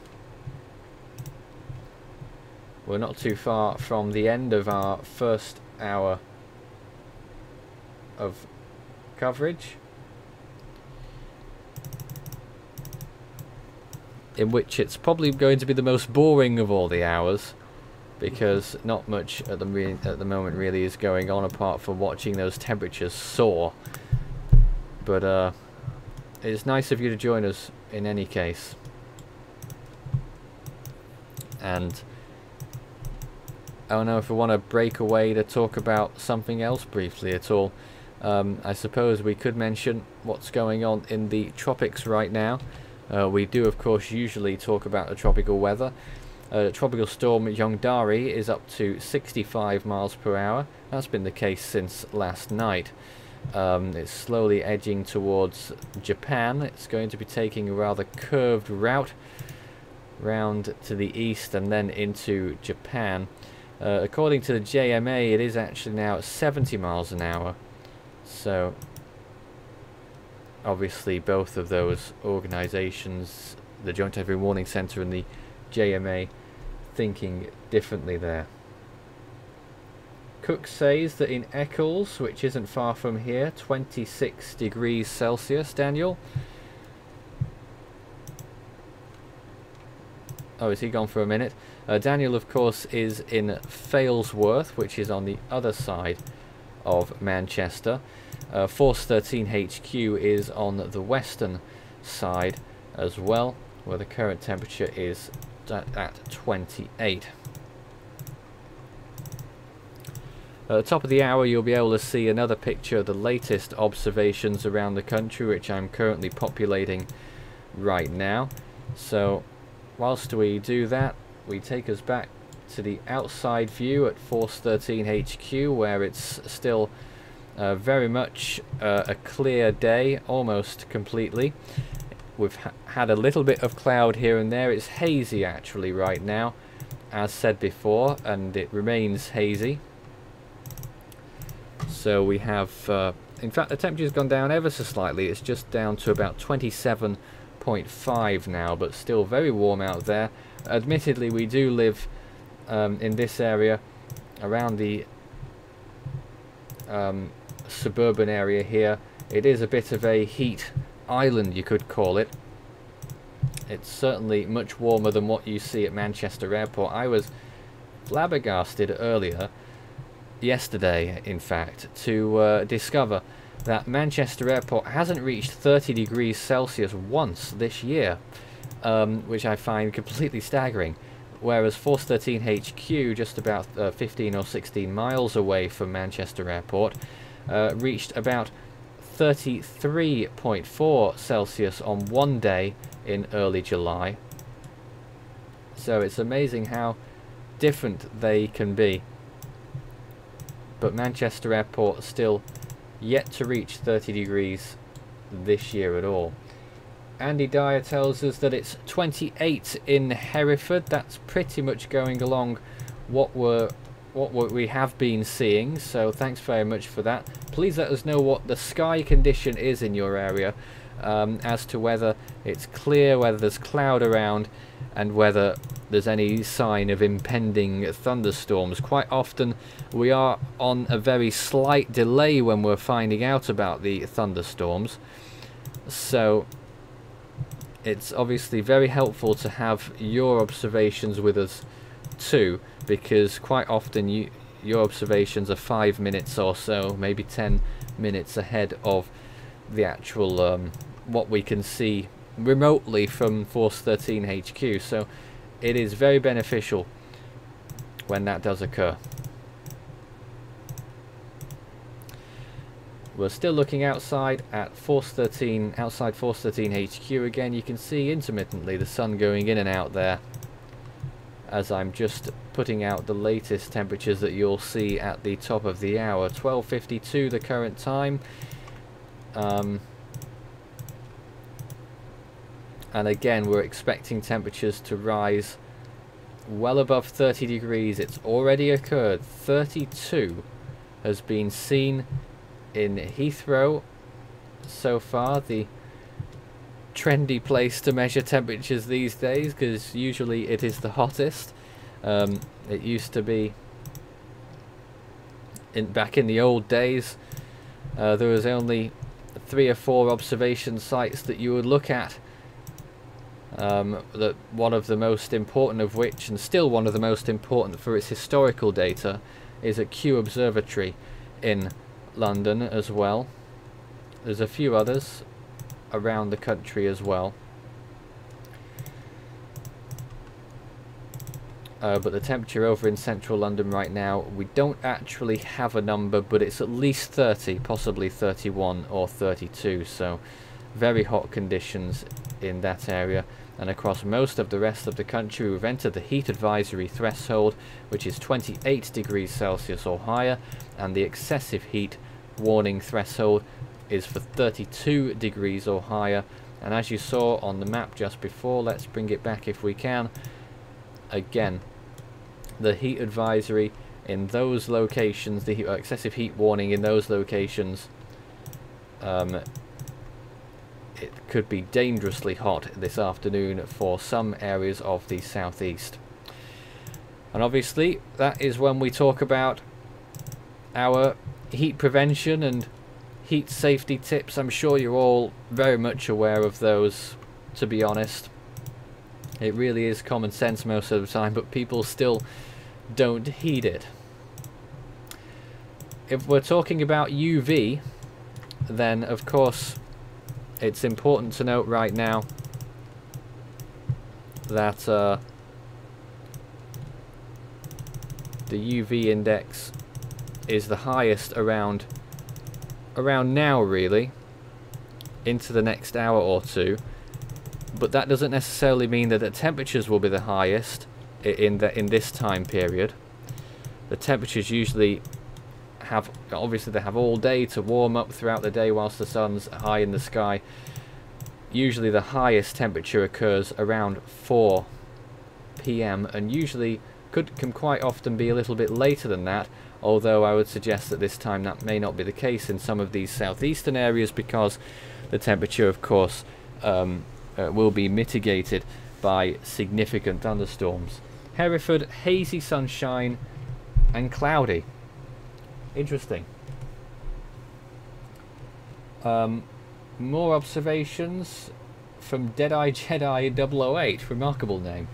We're not too far from the end of our first hour of coverage, in which it's probably going to be the most boring of all the hours, because not much at the moment really is going on apart from watching those temperatures soar. But it's nice of you to join us in any case. And I don't know if we want to break away to talk about something else briefly at all. I suppose we could mention what's going on in the tropics right now. We do of course usually talk about the tropical weather. Tropical storm Yongdari is up to 65 miles per hour. That's been the case since last night. It's slowly edging towards Japan. It's going to be taking a rather curved route round to the east and then into Japan. According to the JMA, it is actually now at 70 miles an hour. So obviously both of those organisations, the Joint Heavy Warning Centre and the JMA, thinking differently there. Cook says that in Eccles, which isn't far from here, 26 degrees Celsius. Daniel? Oh, is he gone for a minute? Daniel, of course, is in Failsworth, which is on the other side of Manchester. Force 13 HQ is on the western side as well, where the current temperature is at 28. At the top of the hour you'll be able to see another picture of the latest observations around the country, which I'm currently populating right now. So whilst we do that, we take us back to the outside view at Force 13 HQ, where it's still very much a clear day, almost completely. We've had a little bit of cloud here and there. It's hazy actually right now, as said before, and it remains hazy. So we have, in fact, the temperature's gone down ever so slightly. It's just down to about 27.5 now, but still very warm out there. Admittedly, we do live in this area around the suburban area here. It is a bit of a heat island, you could call it. It's certainly much warmer than what you see at Manchester Airport. I was flabbergasted earlier, yesterday in fact, to discover that Manchester Airport hasn't reached 30 degrees Celsius once this year, which I find completely staggering. Whereas Force 13 HQ, just about 15 or 16 miles away from Manchester Airport, reached about 33.4 Celsius on one day in early July. So it's amazing how different they can be. But Manchester Airport still yet to reach 30 degrees this year at all. Andy Dyer tells us that it's 28 in Hereford. That's pretty much going along what we have been seeing, so thanks very much for that. Please let us know what the sky condition is in your area, as to whether it's clear, whether there's cloud around, and whether there's any sign of impending thunderstorms. Quite often we are on a very slight delay when we're finding out about the thunderstorms, so it's obviously very helpful to have your observations with us too, because quite often your observations are 5 minutes or so, maybe 10 minutes ahead of the actual what we can see remotely from Force 13 HQ, so it is very beneficial when that does occur. We're still looking outside at Force 13, outside Force 13 HQ again. You can see intermittently the sun going in and out there, as I'm just putting out the latest temperatures that you'll see at the top of the hour. 12:52 the current time. And again, we're expecting temperatures to rise well above 30 degrees. It's already occurred. 32 has been seen in Heathrow so far, the trendy place to measure temperatures these days, because usually it is the hottest. It used to be back in the old days, there was only 3 or 4 observation sites that you would look at, that one of the most important of which, and still one of the most important for its historical data, is at Kew Observatory in London as well. There's a few others around the country as well, but the temperature over in central London right now, we don't actually have a number, but it's at least 30, possibly 31 or 32, so very hot conditions in that area. And across most of the rest of the country, we've entered the heat advisory threshold, which is 28 degrees Celsius or higher, and the excessive heat warning threshold is for 32 degrees or higher. And as you saw on the map just before, let's bring it back if we can. Again, the heat advisory in those locations, the excessive heat warning in those locations, it could be dangerously hot this afternoon for some areas of the southeast. And obviously that is when we talk about our heat prevention and heat safety tips. I'm sure you're all very much aware of those, to be honest. It really is common sense most of the time, but people still don't heed it. If we're talking about UV, then of course it's important to note right now that the UV index is the highest around now, really, into the next hour or two. But that doesn't necessarily mean that the temperatures will be the highest in this time period. The temperatures usually have, obviously they have all day to warm up throughout the day whilst the sun's high in the sky. Usually the highest temperature occurs around 4 PM, and usually can quite often be a little bit later than that, although I would suggest that this time that may not be the case in some of these southeastern areas, because the temperature, of course, will be mitigated by significant thunderstorms. Hereford, hazy sunshine and cloudy. Interesting. More observations from Deadeye Jedi 008, remarkable name.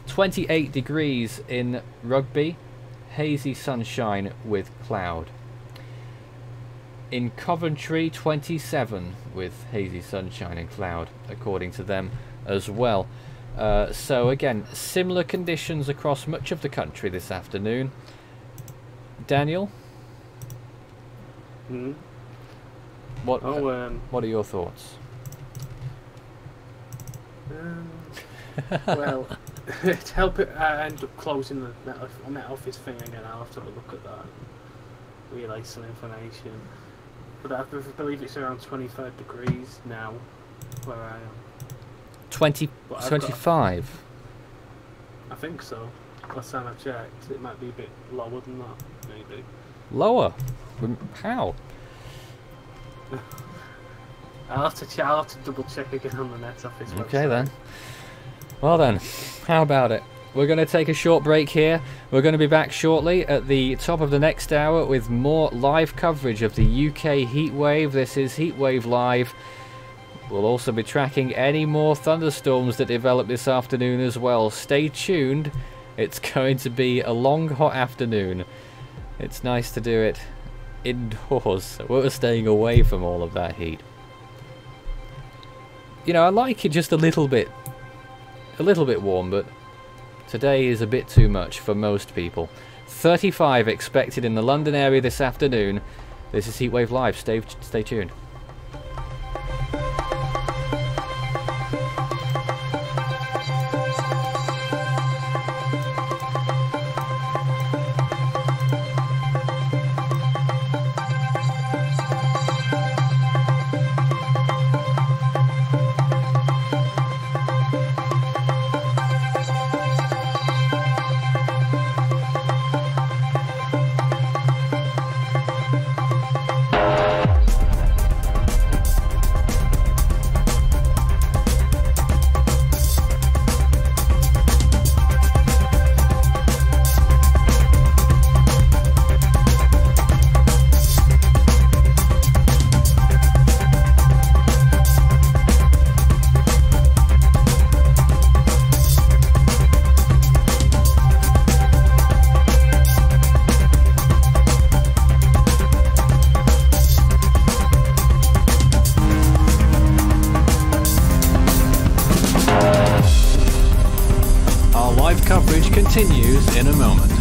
28 degrees in Rugby, hazy sunshine with cloud. In Coventry, 27 with hazy sunshine and cloud, according to them as well. So again, similar conditions across much of the country this afternoon. Daniel? What are your thoughts? Well, to help it, I end up closing the Met Office thing again. I'll have to have a look at that and relay some information. But I believe it's around 25 degrees now where I am. 25? I think so. Last time I checked, it might be a bit lower than that, maybe. Lower? How? I'll have to double check again on the Met Office website. Okay then. Well then, how about it? We're going to take a short break here. We're going to be back shortly at the top of the next hour with more live coverage of the UK heatwave. This is Heatwave Live. We'll also be tracking any more thunderstorms that develop this afternoon as well. Stay tuned. It's going to be a long, hot afternoon. It's nice to do it indoors, so we're staying away from all of that heat. You know, I like it just a little bit warm, but today is a bit too much for most people. 35 expected in the London area this afternoon. This is Heatwave Live. Stay tuned. Coverage continues in a moment.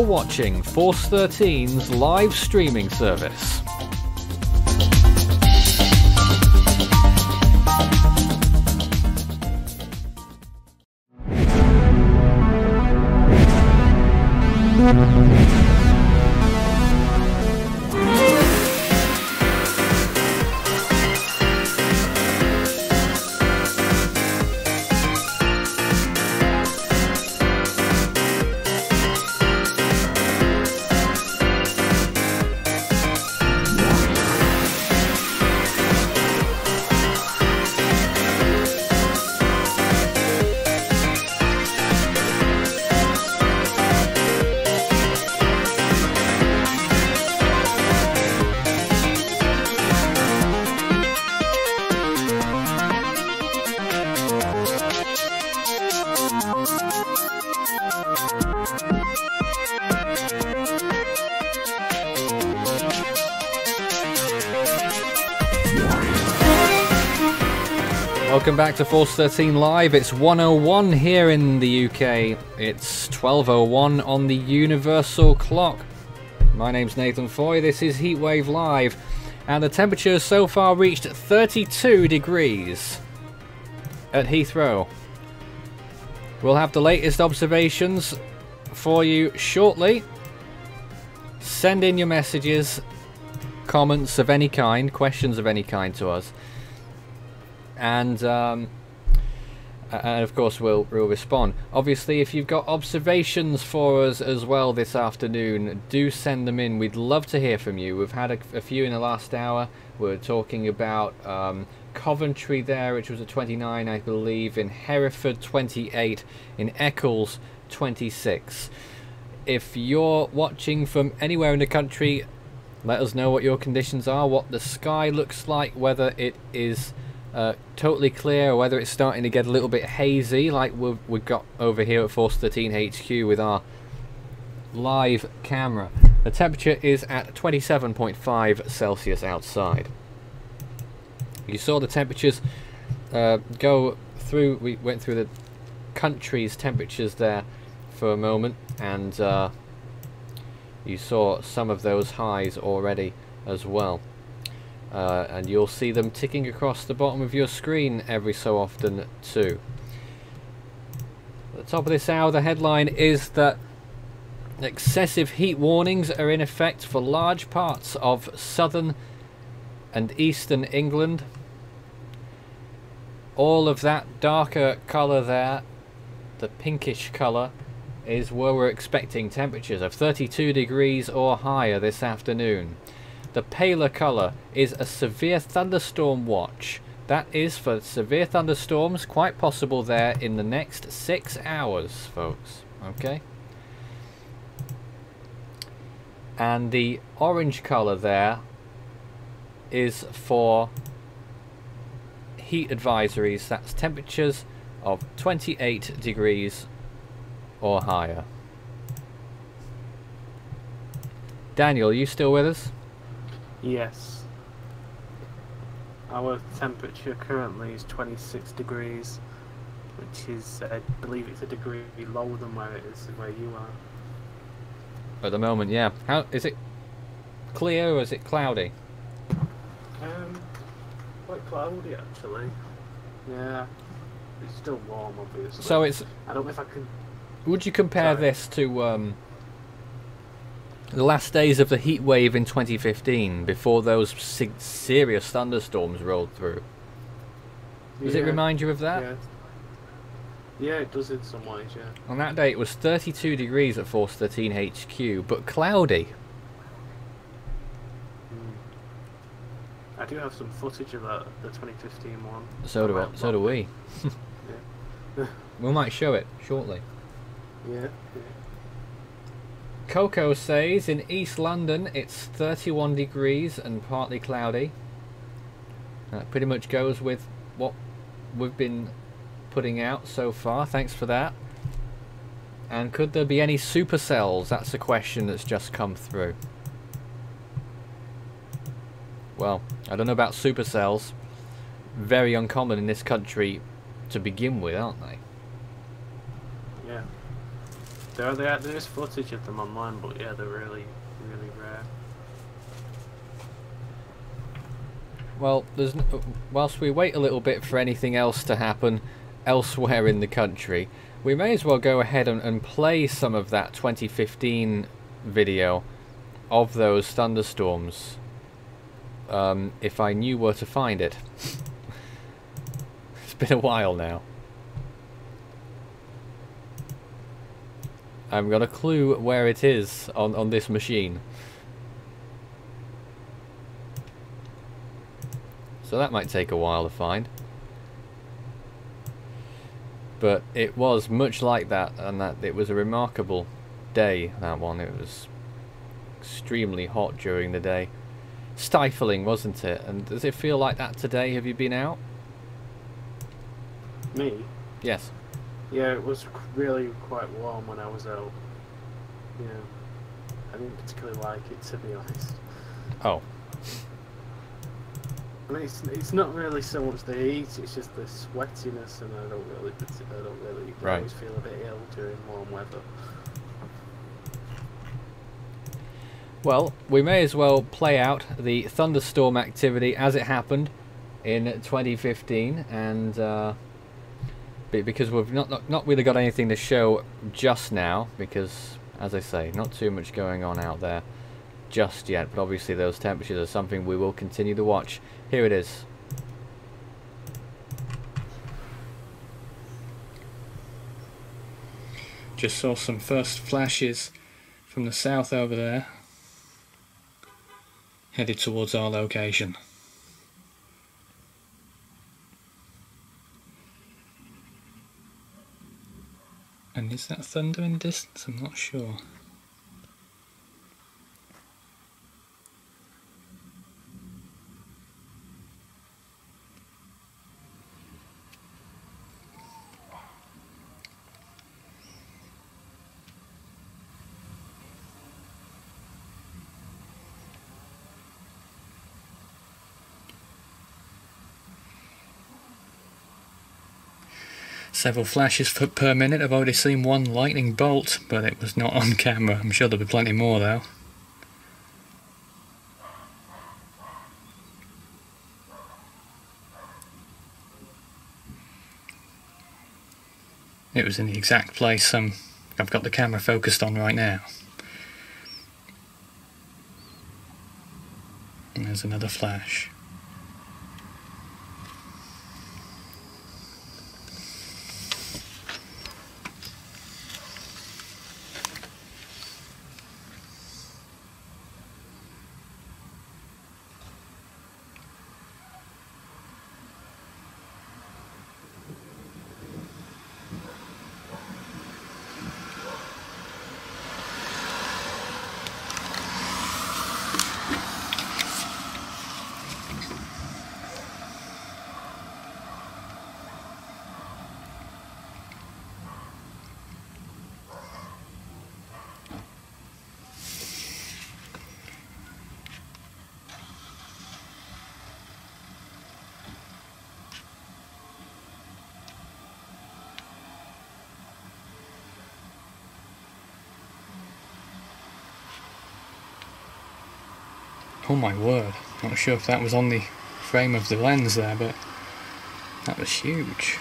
watching Force 13's live streaming service. Welcome back to Force 13 Live. It's 1:01 here in the UK. It's 12:01 on the Universal Clock. My name's Nathan Foy. This is Heatwave Live. And the temperature has so far reached 32 degrees at Heathrow. We'll have the latest observations for you shortly. Send in your messages, comments of any kind, questions of any kind to us. And of course we'll respond. Obviously, if you've got observations for us as well this afternoon, do send them in. We'd love to hear from you. We've had a few in the last hour. We're talking about Coventry there, which was a 29, I believe, in Hereford 28, in Eccles 26. If you're watching from anywhere in the country, let us know what your conditions are, what the sky looks like, whether it is totally clear or whether it's starting to get a little bit hazy like we've got over here at Force 13 HQ with our live camera. The temperature is at 27.5 Celsius outside. You saw the temperatures go through, we went through the country's temperatures there for a moment, and you saw some of those highs already as well. And you'll see them ticking across the bottom of your screen every so often too. At the top of this hour, the headline is that excessive heat warnings are in effect for large parts of southern and eastern England. All of that darker colour there, the pinkish colour, is where we're expecting temperatures of 32 degrees or higher this afternoon. The paler colour is a severe thunderstorm watch. That is for severe thunderstorms, quite possible there in the next 6 hours, folks. Okay? And the orange colour there is for heat advisories. That's temperatures of 28 degrees or higher. Daniel, are you still with us? Yes. Our temperature currently is 26 degrees, which is, I believe it's a degree lower than where it is, where you are. At the moment, yeah. How is it? Clear or is it cloudy? Quite cloudy actually. Yeah. It's still warm, obviously. So it's. I don't know if I can. Would you compare this to the last days of the heat wave in 2015, before those serious thunderstorms rolled through? Does it remind you of that? Yeah. Yeah, it does in some ways, yeah. On that day it was 32 degrees at Force 13 HQ, but cloudy. I do have some footage of that, the 2015 one. So do we. Yeah. We might show it shortly. Yeah. Coco says in East London it's 31 degrees and partly cloudy. That pretty much goes with what we've been putting out so far. Thanks for that. And could there be any supercells? That's a question that's just come through. Well, I don't know about supercells. Very uncommon in this country to begin with, aren't they? Yeah. There is footage of them online, but yeah, they're really rare. Well, whilst we wait a little bit for anything else to happen elsewhere in the country, we may as well go ahead and play some of that 2015 video of those thunderstorms, if I knew where to find it. It's been a while now. I haven't got a clue where it is on this machine. So that might take a while to find. But it was much like that, and that it was a remarkable day, that one. It was extremely hot during the day. Stifling, wasn't it? And does it feel like that today? Have you been out? Me? Yes. Yeah, it was really quite warm when I was out. Yeah. I didn't particularly like it, to be honest. Oh. I mean, it's not really so much the heat, it's just the sweatiness, and I don't really I always feel a bit ill during warm weather. Well, we may as well play out the thunderstorm activity as it happened in 2015, and because we've not really got anything to show just now, because, as I say, not too much going on out there just yet, but obviously those temperatures are something we will continue to watch. Here it is. Just saw some first flashes from the south over there, headed towards our location. And is that thunder in the distance? I'm not sure. Several flashes per minute. I've already seen one lightning bolt, but it was not on camera. I'm sure there'll be plenty more though. It was in the exact place I've got the camera focused on right now. And there's another flash. Oh my word, not sure if that was on the frame of the lens there, but that was huge.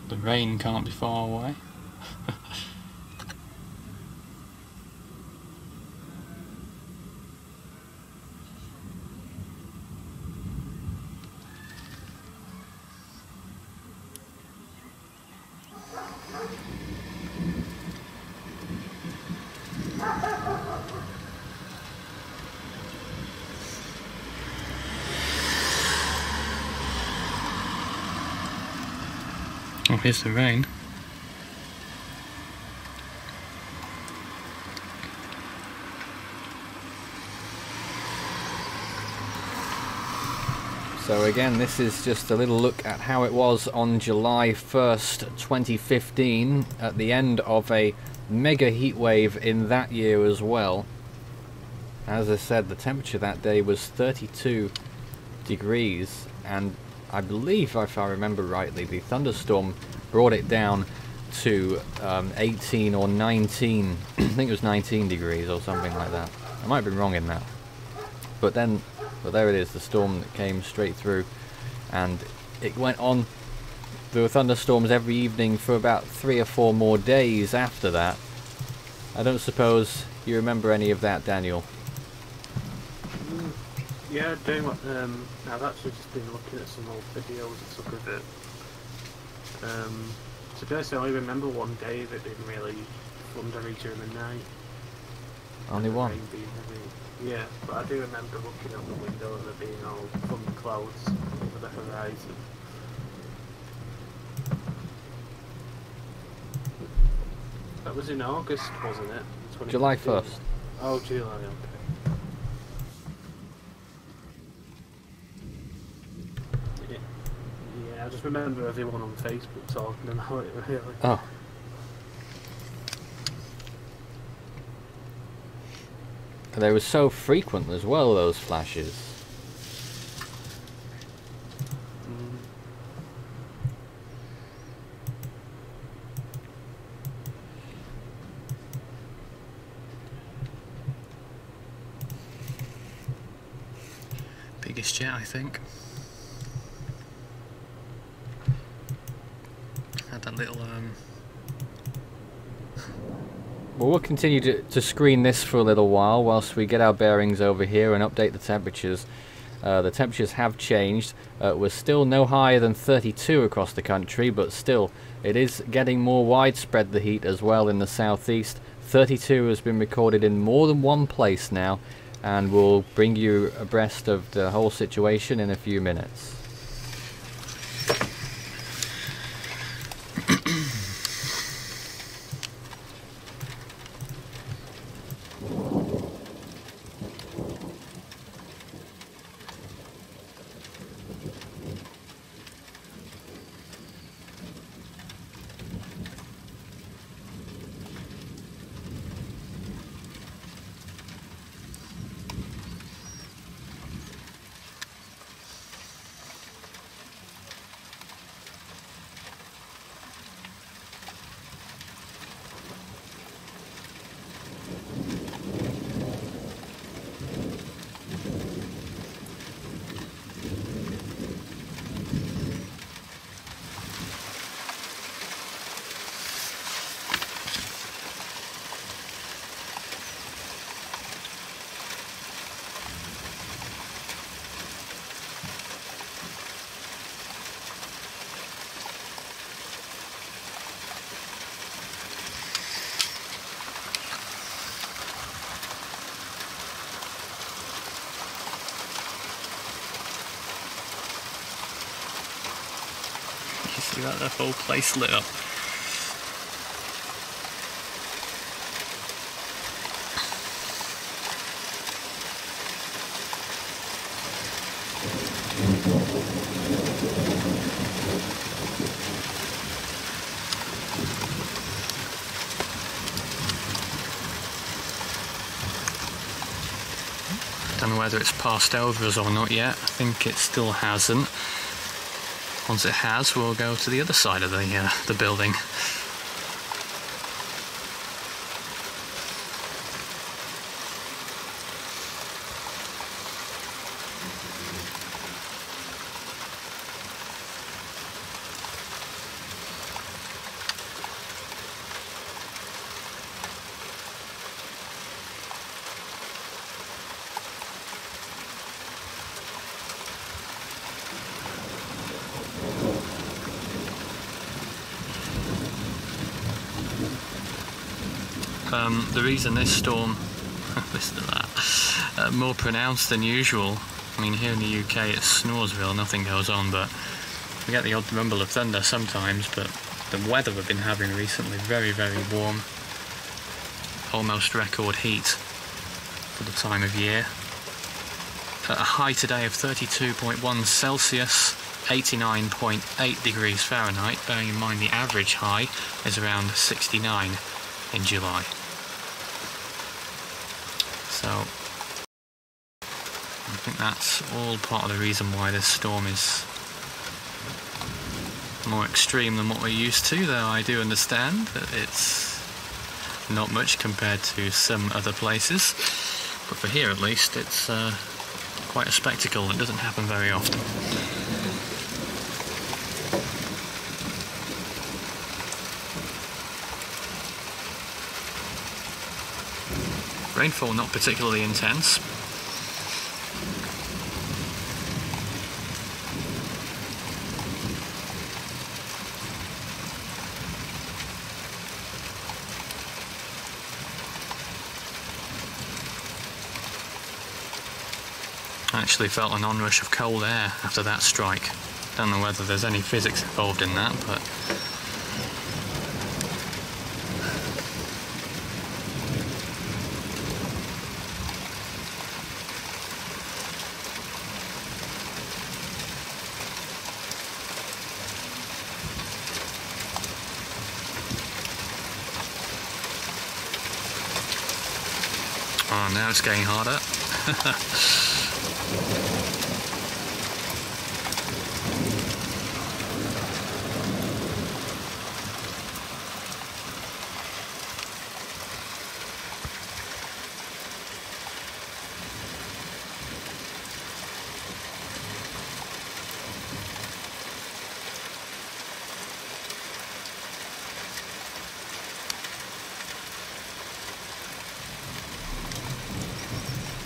The rain can't be far away. Oh, here's the rain. So again, this is just a little look at how it was on July 1st, 2015, at the end of a mega heat wave in that year as well. As I said, the temperature that day was 32 degrees, and I believe, if I remember rightly, the thunderstorm brought it down to 18 or 19, I think it was 19 degrees or something like that. I might be wrong in that. But there it is, the storm that came straight through, and it went on. There were thunderstorms every evening for about 3 or 4 more days after that. I don't suppose you remember any of that, Daniel? Yeah, doing what? I've actually just been looking at some old videos and stuff of it. To be honest, I only remember one day that didn't really thundery during the night. Only one? Rain being heavy. Yeah, but I do remember looking out the window and there being all thunder clouds over the horizon. That was in August, wasn't it? July 1st. Oh, July, okay. I just remember everyone on Facebook talking about it, really. Oh. They were so frequent as well, those flashes. Biggest jet, I think. Had that little Well, we'll continue to screen this for a little while whilst we get our bearings over here and update the temperatures. The temperatures have changed. We're still no higher than 32 across the country, but still it is getting more widespread, the heat, as well in the southeast. 32 has been recorded in more than one place now, and we'll bring you abreast of the whole situation in a few minutes. see that the whole place lit up. Don't know whether it's passed over us or not yet. I think it still hasn't. Once it has, we'll go to the other side of the building. The reason this storm, listen to that, more pronounced than usual. I mean, here in the UK it's Snoresville, nothing goes on, but we get the odd rumble of thunder sometimes, but the weather we've been having recently. Very, very warm. Almost record heat for the time of year. At a high today of 32.1 Celsius, 89.8 degrees Fahrenheit, bearing in mind the average high is around 69 in July. So I think that's all part of the reason why this storm is more extreme than what we're used to, though I do understand that it's not much compared to some other places. But for here at least, it's quite a spectacle that doesn't happen very often. Rainfall not particularly intense. I actually felt an onrush of cold air after that strike. Don't know whether there's any physics involved in that, but oh, now it's getting harder.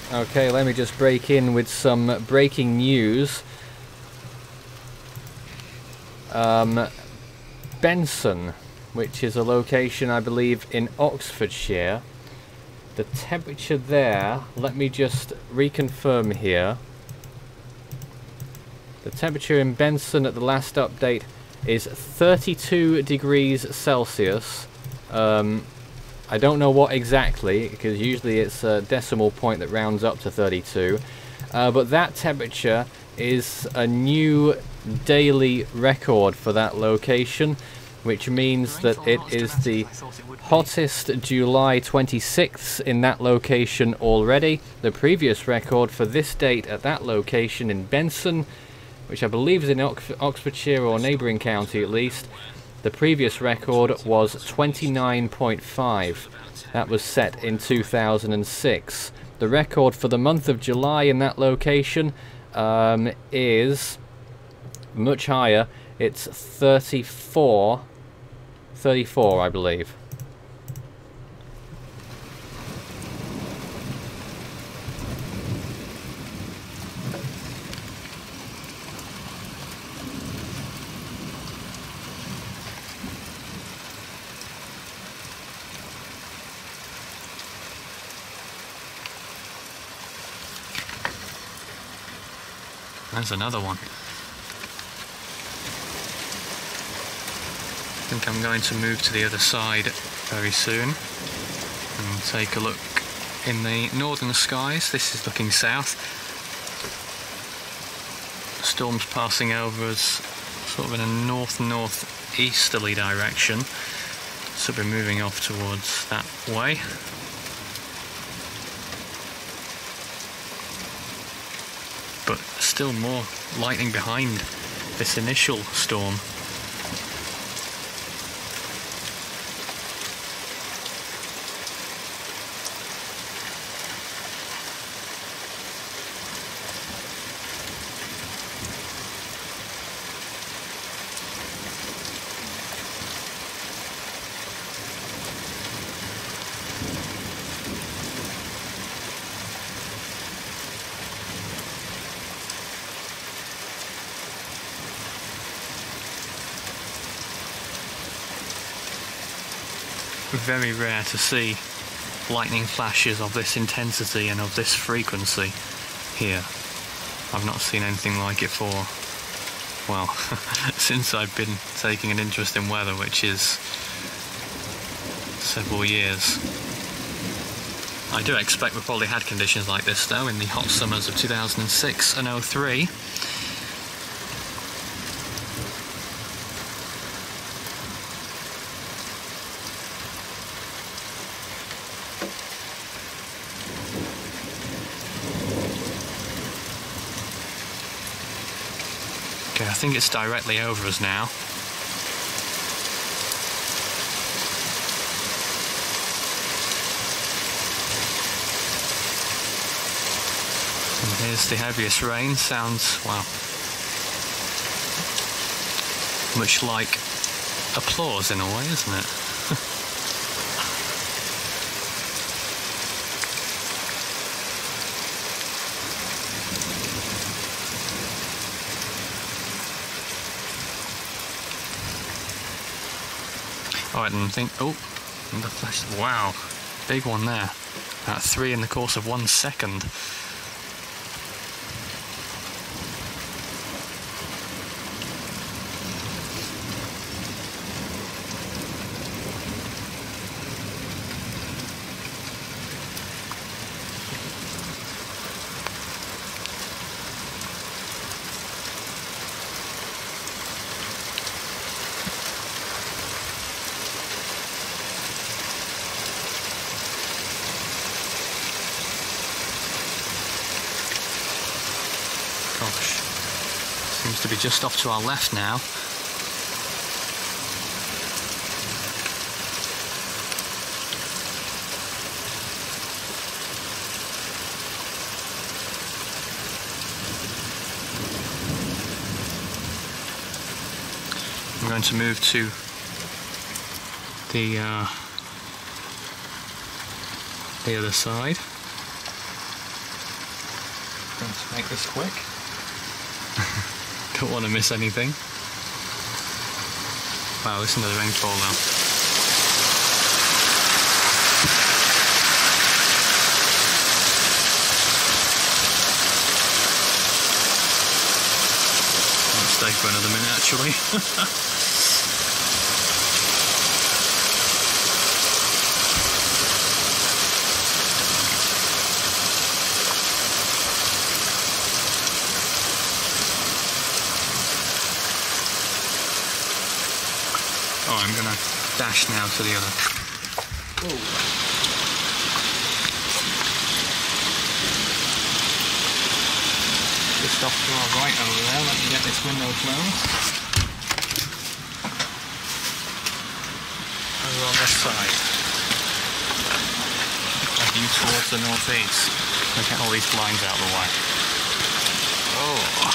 Okay, let me just break in with some breaking news. Benson, which is a location I believe in Oxfordshire. The temperature there, let me just reconfirm here. The temperature in Benson at the last update is 32 degrees Celsius. I don't know what exactly, because usually it's a decimal point that rounds up to 32. But that temperature is a new daily record for that location, which means that it is the hottest July 26th in that location already. The previous record for this date at that location in Benson, which I believe is in Oxfordshire or neighbouring county at least, the previous record was 29.5. That was set in 2006. The record for the month of July in that location is much higher. It's 34 I believe. There's another one. I think I'm going to move to the other side very soon and take a look in the northern skies. This is looking south. The storm's passing over us sort of in a north-northeasterly direction, so we're moving off towards that way. But still more lightning behind this initial storm. Very rare to see lightning flashes of this intensity and of this frequency here. I've not seen anything like it for well, since I've been taking an interest in weather, which is several years. I do expect we probably had conditions like this though in the hot summers of 2006 and 03. Okay, I think it's directly over us now. And here's the heaviest rain. Sounds, wow, much like applause in a way, isn't it? Oh, I didn't think. Oh, the flash. Wow, big one there. About 3 in the course of 1 second. Gosh, seems to be just off to our left now. I'm going to move to the other side. Going to make this quick. Don't want to miss anything. Wow, listen to the rainfall now. I'll stay for another minute actually. Oh, I'm gonna dash now to the other. Whoa. Just off to our right over there. Let me get this window closed. Over on this side. A view towards the northeast. Look at all these blinds out of the way. Oh.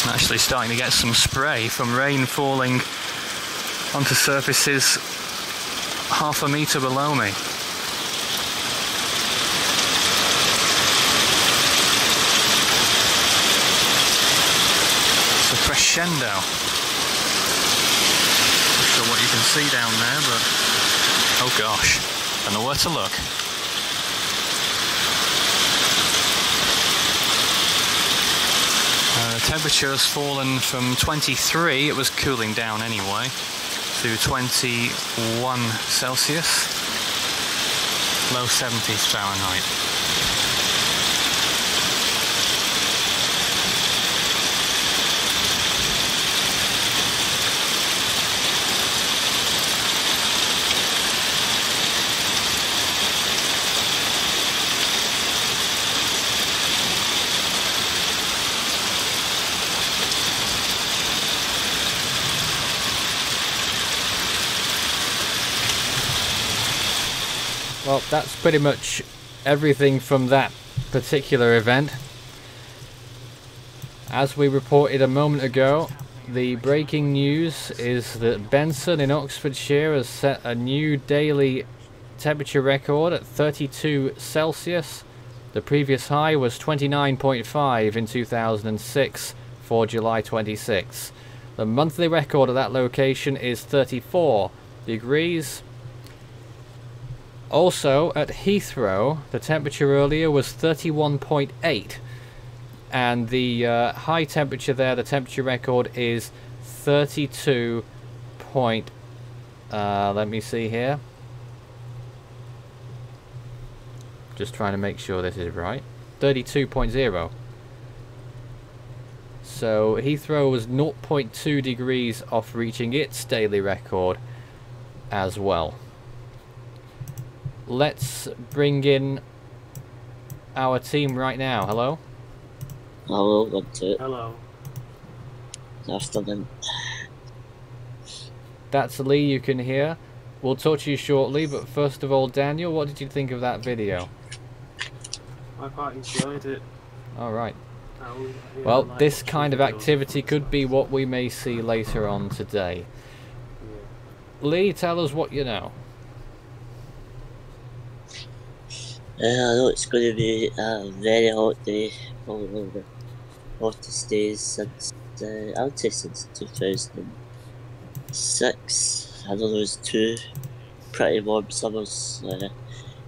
Actually starting to get some spray from rain falling onto surfaces half a metre below me. It's a crescendo. Not sure what you can see down there, but oh gosh, I don't know where to look. Temperature has fallen from 23, it was cooling down anyway, to 21 Celsius, low 70s Fahrenheit. Well, that's pretty much everything from that particular event. As we reported a moment ago, the breaking news is that Benson in Oxfordshire has set a new daily temperature record at 32 Celsius. The previous high was 29.5 in 2006 for July 26. The monthly record at that location is 34 degrees. Also at Heathrow, the temperature earlier was 31.8, and the high temperature there, the temperature record is 32. Let me see here. Just trying to make sure this is right. 32.0. So Heathrow was 0.2 degrees off reaching its daily record as well. Let's bring in our team right now. Hello? Hello, what's it? Hello. Afternoon. That's Lee, you can hear. We'll talk to you shortly, but first of all, Daniel, what did you think of that video? I quite enjoyed it. Alright. Yeah, Well, I like this watching kind of videos activity from could outside. be what we may see later on today. Lee, tell us what you know. I know it's going to be a very hot day, probably one of the hottest days since, I would say since 2006. I know there was 2 pretty warm summers,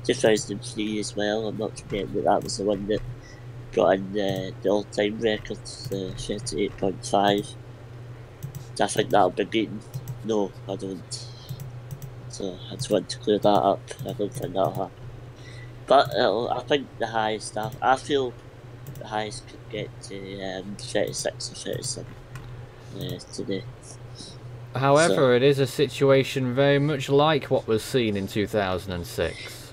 2003 as well. I'm not forgetting that was the one that brought in the all-time record, 38.5. Do I think that'll be beaten? No, I don't. So I just want to clear that up. I don't think that'll happen. But I think the highest, I feel the highest could get to 36 or 37 today. However, So- it is a situation very much like what was seen in 2006.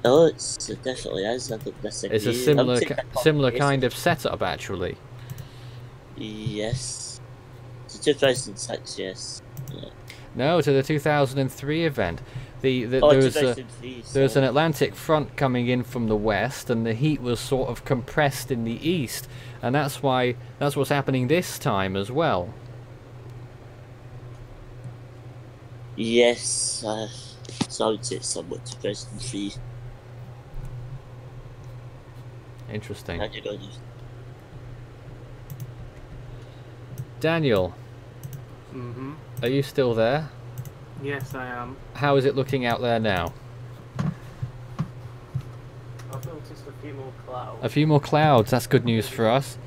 Oh, it definitely is. I don't disagree. It's a I would similar take that similar combination. kind of setup, actually. Yes. To 2006, yes. Yeah. No, to the 2003 event. Oh, there was 2003. an sorry. Atlantic front coming in from the west, and the heat was sort of compressed in the east, and that's what's happening this time as well. Yes. So I would say it's somewhat 2003. Interesting. And you're going Daniel, are you still there? Yes, I am. How is it looking out there now? I've noticed a few more clouds. A few more clouds. That's good news for us.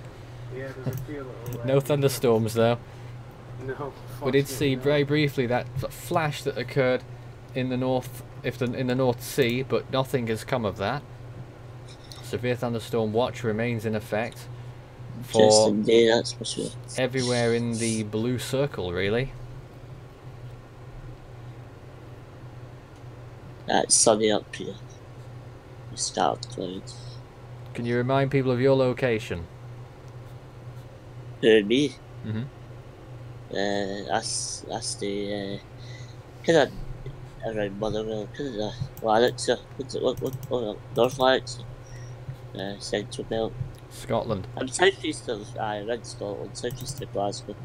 Yeah, there's a few little. No thunderstorms though. No. We did see fortunately not. very briefly that flash that occurred in the North Sea, but nothing has come of that. Severe thunderstorm watch remains in effect for interesting day, that's for sure. everywhere in the blue circle, really. It's sunny up here. We scattered clouds. Can you remind people of your location? Me? Mm-hmm. I stay kind of around Motherwell, kind of Lanarkshire. North Lanarkshire, Central Belt. Scotland. I'm southeast of around Scotland, southeast of Glasgow.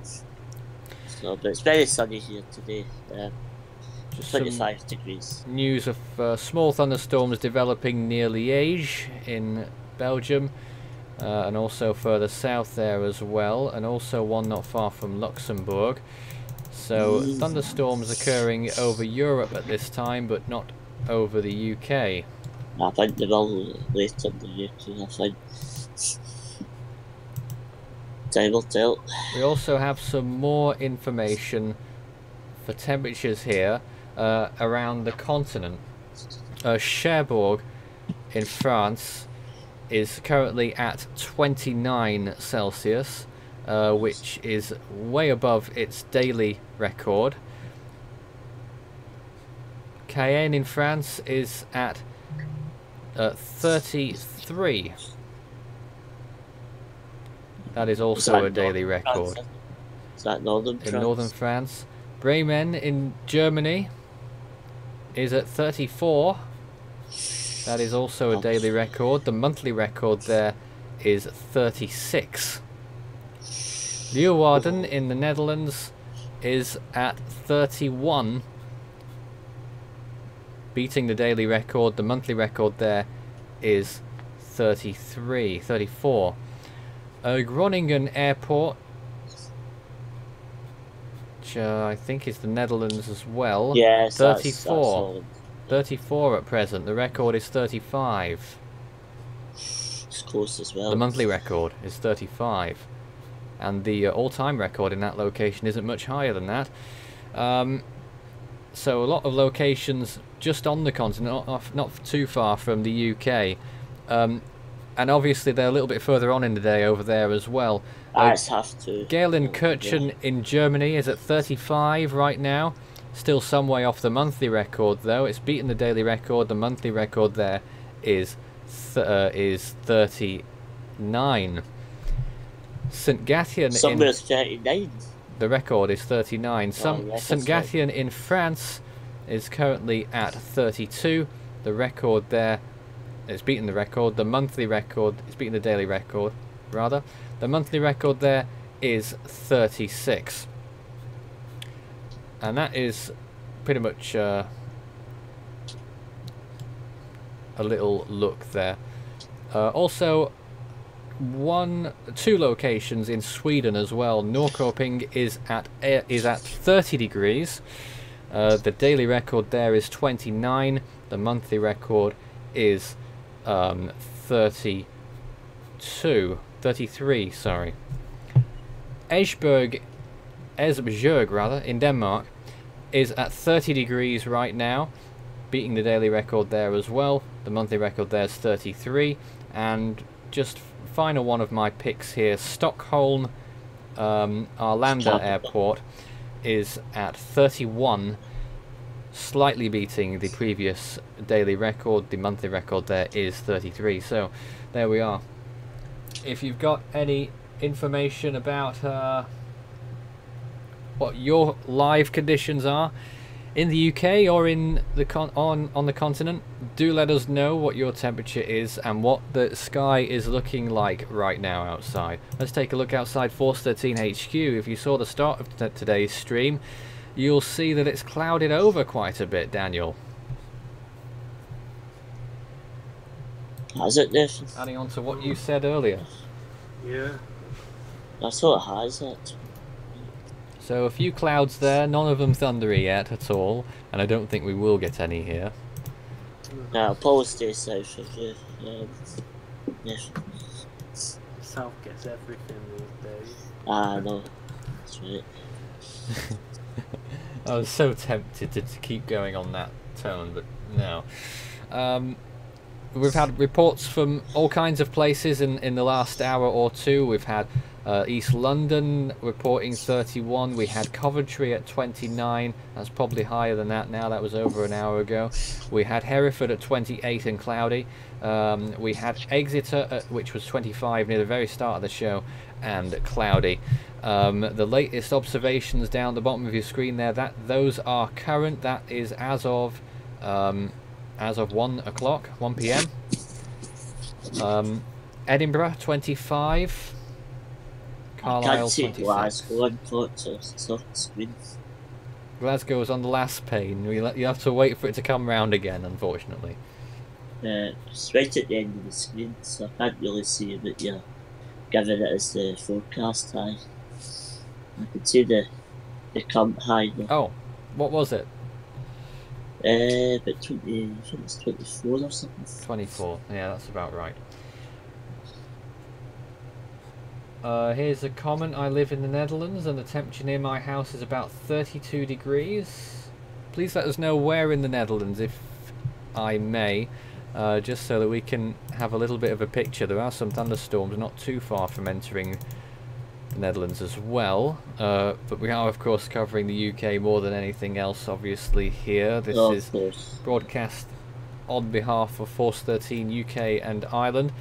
So, but it's very sunny here today. Just some 25 degrees. news of small thunderstorms developing near Liège in Belgium, and also further south there as well, and also one not far from Luxembourg. So thunderstorms occurring over Europe at this time, but not over the UK. I think they will later in the UK, I think. Time will tell. We also have some more information for temperatures here around the continent. Cherbourg in France is currently at 29 Celsius, which is way above its daily record. Cayenne in France is at 33. That is also a daily record. Is that northern France? In northern France. Bremen in Germany is at 34. That is also a daily record. The monthly record there is 36. Leeuwarden in the Netherlands is at 31. beating the daily record. The monthly record there is 34. Groningen Airport, which I think is the Netherlands as well. Yes, 34. That's 34 at present. The record is 35. it's close as well. The monthly record is 35. And the all-time record in that location isn't much higher than that. So a lot of locations just on the continent, not too far from the UK. And obviously they're a little bit further on in the day over there as well. It's have to. Gelsenkirchen in Germany is at 35 right now. Still some way off the monthly record though. It's beaten the daily record. The monthly record there is 39. St. Gatien Somewhere's 39. The record is 39. St. Gatien in France is currently at 32. The record there, it's beaten the record. The monthly record, it's beaten the daily record, rather. The monthly record there is 36. And that is pretty much a little look there. Also, two locations in Sweden as well. Norrköping is at 30 degrees. The daily record there is 29. The monthly record is 33. Sorry. Esbjerg in Denmark is at 30 degrees right now, beating the daily record there as well. The monthly record there is 33. And just final one of my picks here, Stockholm Arlanda Airport is at 31, slightly beating the previous daily record. The monthly record there is 33. So there we are. If you've got any information about what your live conditions are in the UK or in the on the continent, do let us know what your temperature is and what the sky is looking like right now outside. Let's take a look outside Force 13 HQ. If you saw the start of today's stream, you'll see that it's clouded over quite a bit, Daniel. Has it, Dave? Adding on to what you said earlier. Yeah. I thought it has it. So a few clouds there, none of them thundery yet at all, and I don't think we will get any here. No, I'll probably stay south of you. Yeah. South gets everything these days. Ah, no. That's right. I was so tempted to keep going on that tone, but no. We've had reports from all kinds of places in the last hour or two. We've had East London reporting 31. We had Coventry at 29. That's probably higher than that now. That was over an hour ago. We had Hereford at 28 and cloudy. We had Exeter, which was 25 near the very start of the show, and cloudy. The latest observations down the bottom of your screen there, those are current. That is as of 1 o'clock, 1 p.m. Edinburgh 25. Carlisle 26. Glasgow is on the last pane. You have to wait for it to come round again, unfortunately. It's right at the end of the screen, so I can't really see it, but yeah, given it as the forecast high. I can see the current high there. Oh, what was it? But 20, I think it's 24 or something. 24, yeah, that's about right. Here's a comment. I live in the Netherlands and the temperature near my house is about 32 degrees. Please let us know where in the Netherlands, if I may, just so that we can have a little bit of a picture. There are some thunderstorms not too far from entering the Netherlands as well, but we are of course covering the UK more than anything else obviously here. This is broadcast on behalf of Force 13 UK and Ireland,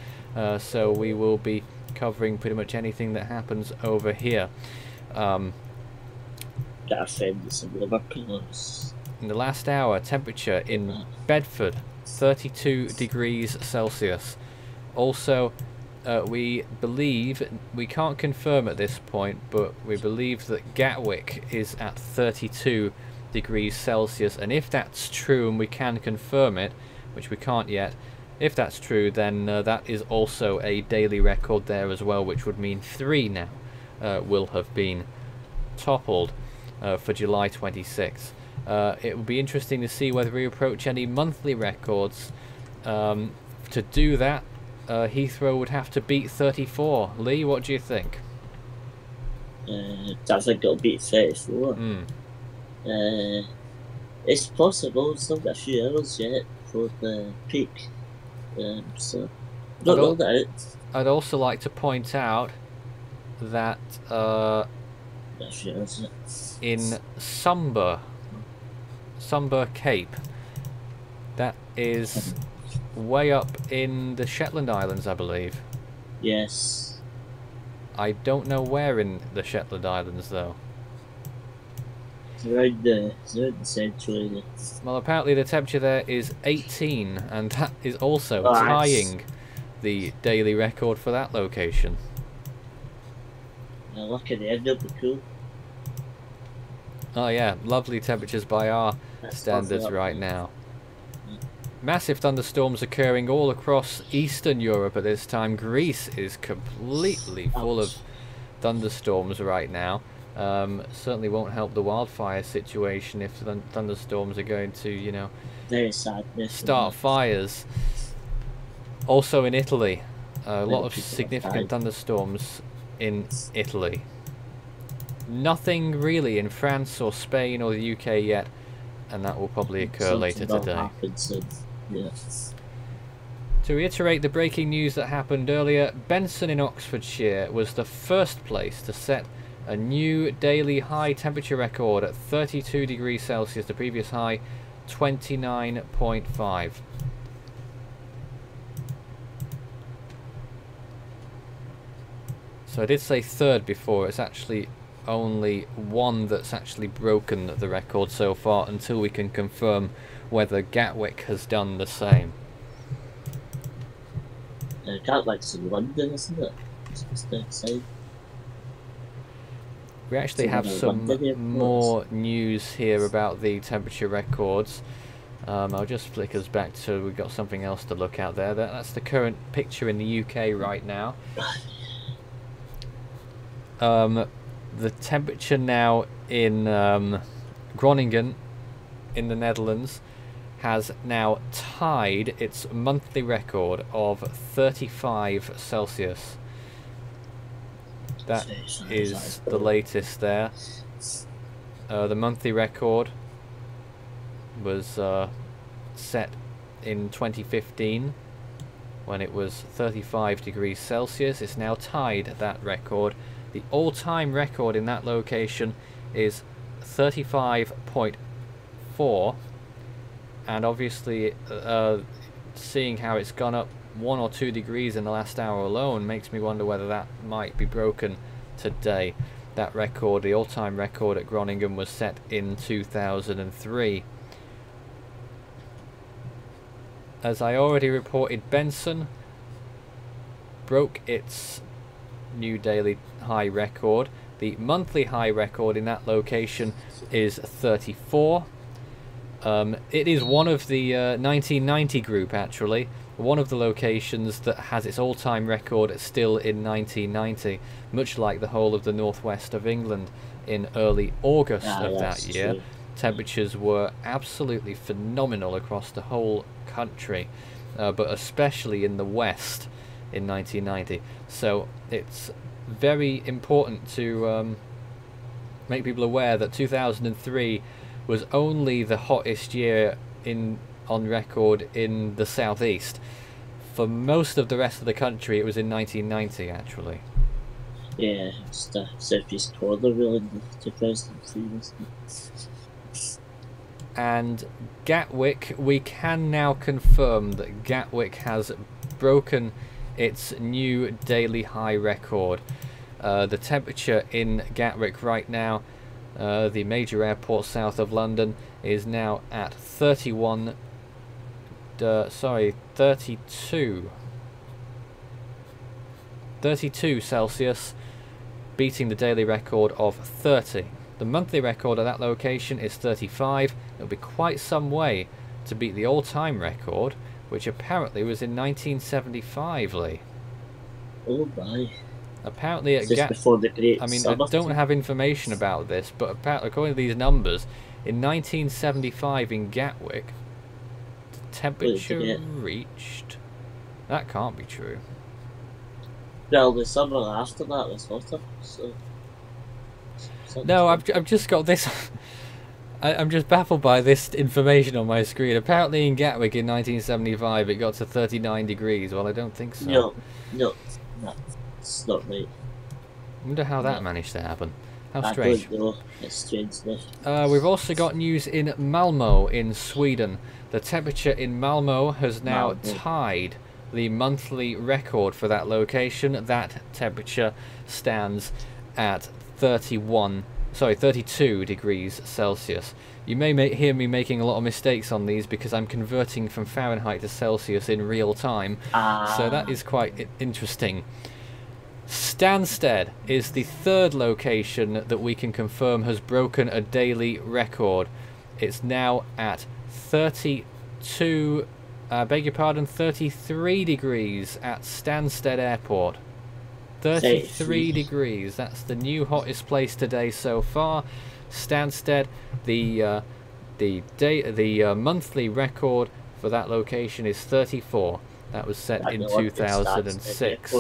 so we will be covering pretty much anything that happens over here. Got a friend with some Liverpool. In the last hour, temperature in Bedford 32 degrees Celsius. Also, we believe, we can't confirm at this point, but we believe that Gatwick is at 32 degrees Celsius, and if that's true, and we can confirm it, which we can't yet, if that's true, then that is also a daily record there as well, which would mean 3 now will have been toppled for July 26th. It will be interesting to see whether we approach any monthly records. To do that, Heathrow would have to beat 34. Lee, what do you think? I think it'll beat 34. It's possible. Still got a few hours yet for the peak. So don't rule that out. I'd also like to point out that in Sumber Cape, that is way up in the Shetland Islands, I believe. Yes. I don't know where in the Shetland Islands though. It's around the central. Well, apparently the temperature there is 18, and that is also tying the daily record for that location. Look at the end of the cool. Oh yeah, lovely temperatures by our standards right now. Massive thunderstorms occurring all across Eastern Europe at this time. Greece is completely full of thunderstorms right now. Certainly won't help the wildfire situation if thunderstorms are going to, you know, very sad, start fires. Also in Italy, a lot of significant thunderstorms in Italy. Nothing really in France or Spain or the UK yet, and that will probably occur later today. To reiterate the breaking news that happened earlier, Benson in Oxfordshire was the first place to set a new daily high temperature record at 32 degrees Celsius, the previous high 29.5. So I did say third before, it's actually only one that's actually broken the record so far until we can confirm whether Gatwick has done the same. Gatwick's in London, isn't it? It's just outside. We actually have some more news here about the temperature records. I'll just flick us back to, we've got something else to look at there. That's the current picture in the UK right now. The temperature now in Groningen in the Netherlands has now tied its monthly record of 35 Celsius. That is the latest there. The monthly record was set in 2015 when it was 35 degrees Celsius. It's now tied that record. The all-time record in that location is 35.4, and obviously seeing how it's gone up 1 or 2 degrees in the last hour alone makes me wonder whether that might be broken today. That record, the all-time record at Groningen, was set in 2003. As I already reported, Benson broke its new daily high record. The monthly high record in that location is 34. It is one of the 1990 group, actually. One of the locations that has its all-time record still in 1990, much like the whole of the northwest of England in early August of that year. True. Temperatures were absolutely phenomenal across the whole country, but especially in the west in 1990. So it's very important to make people aware that 2003 was only the hottest year on record in the southeast. For most of the rest of the country, it was in 1990 actually. Yeah, it's the southeast corner really in 2003, wasn't it? And Gatwick, we can now confirm that Gatwick has broken its new daily high record. The temperature in Gatwick right now, the major airport south of London, is now at 32 Celsius, beating the daily record of 30 The monthly record at that location is 35. It'll be quite some way to beat the all-time record, which apparently was in 1975, Lee. Oh my. Apparently at Just before the Great I mean, Summer. I don't have information about this, but apparently, according to these numbers, in 1975 in Gatwick, the temperature reached... That can't be true. Well, the summer after that was hotter, so... No, I've just got this... I'm just baffled by this information on my screen. Apparently in Gatwick in 1975 it got to 39 degrees. Well, I don't think so. No, it's not right. I wonder how that managed to happen. How strange. I don't know. It's strange stuff. We've also got news in Malmö in Sweden. The temperature in Malmö has now tied the monthly record for that location. That temperature stands at 32 degrees Celsius. You may hear me making a lot of mistakes on these because I'm converting from Fahrenheit to Celsius in real time. So that is quite interesting. Stansted is the third location that we can confirm has broken a daily record. It's now at 33 degrees at Stansted Airport. 33 degrees. That's the new hottest place today so far. Stansted. The monthly record for that location is 34. That was set in 2006.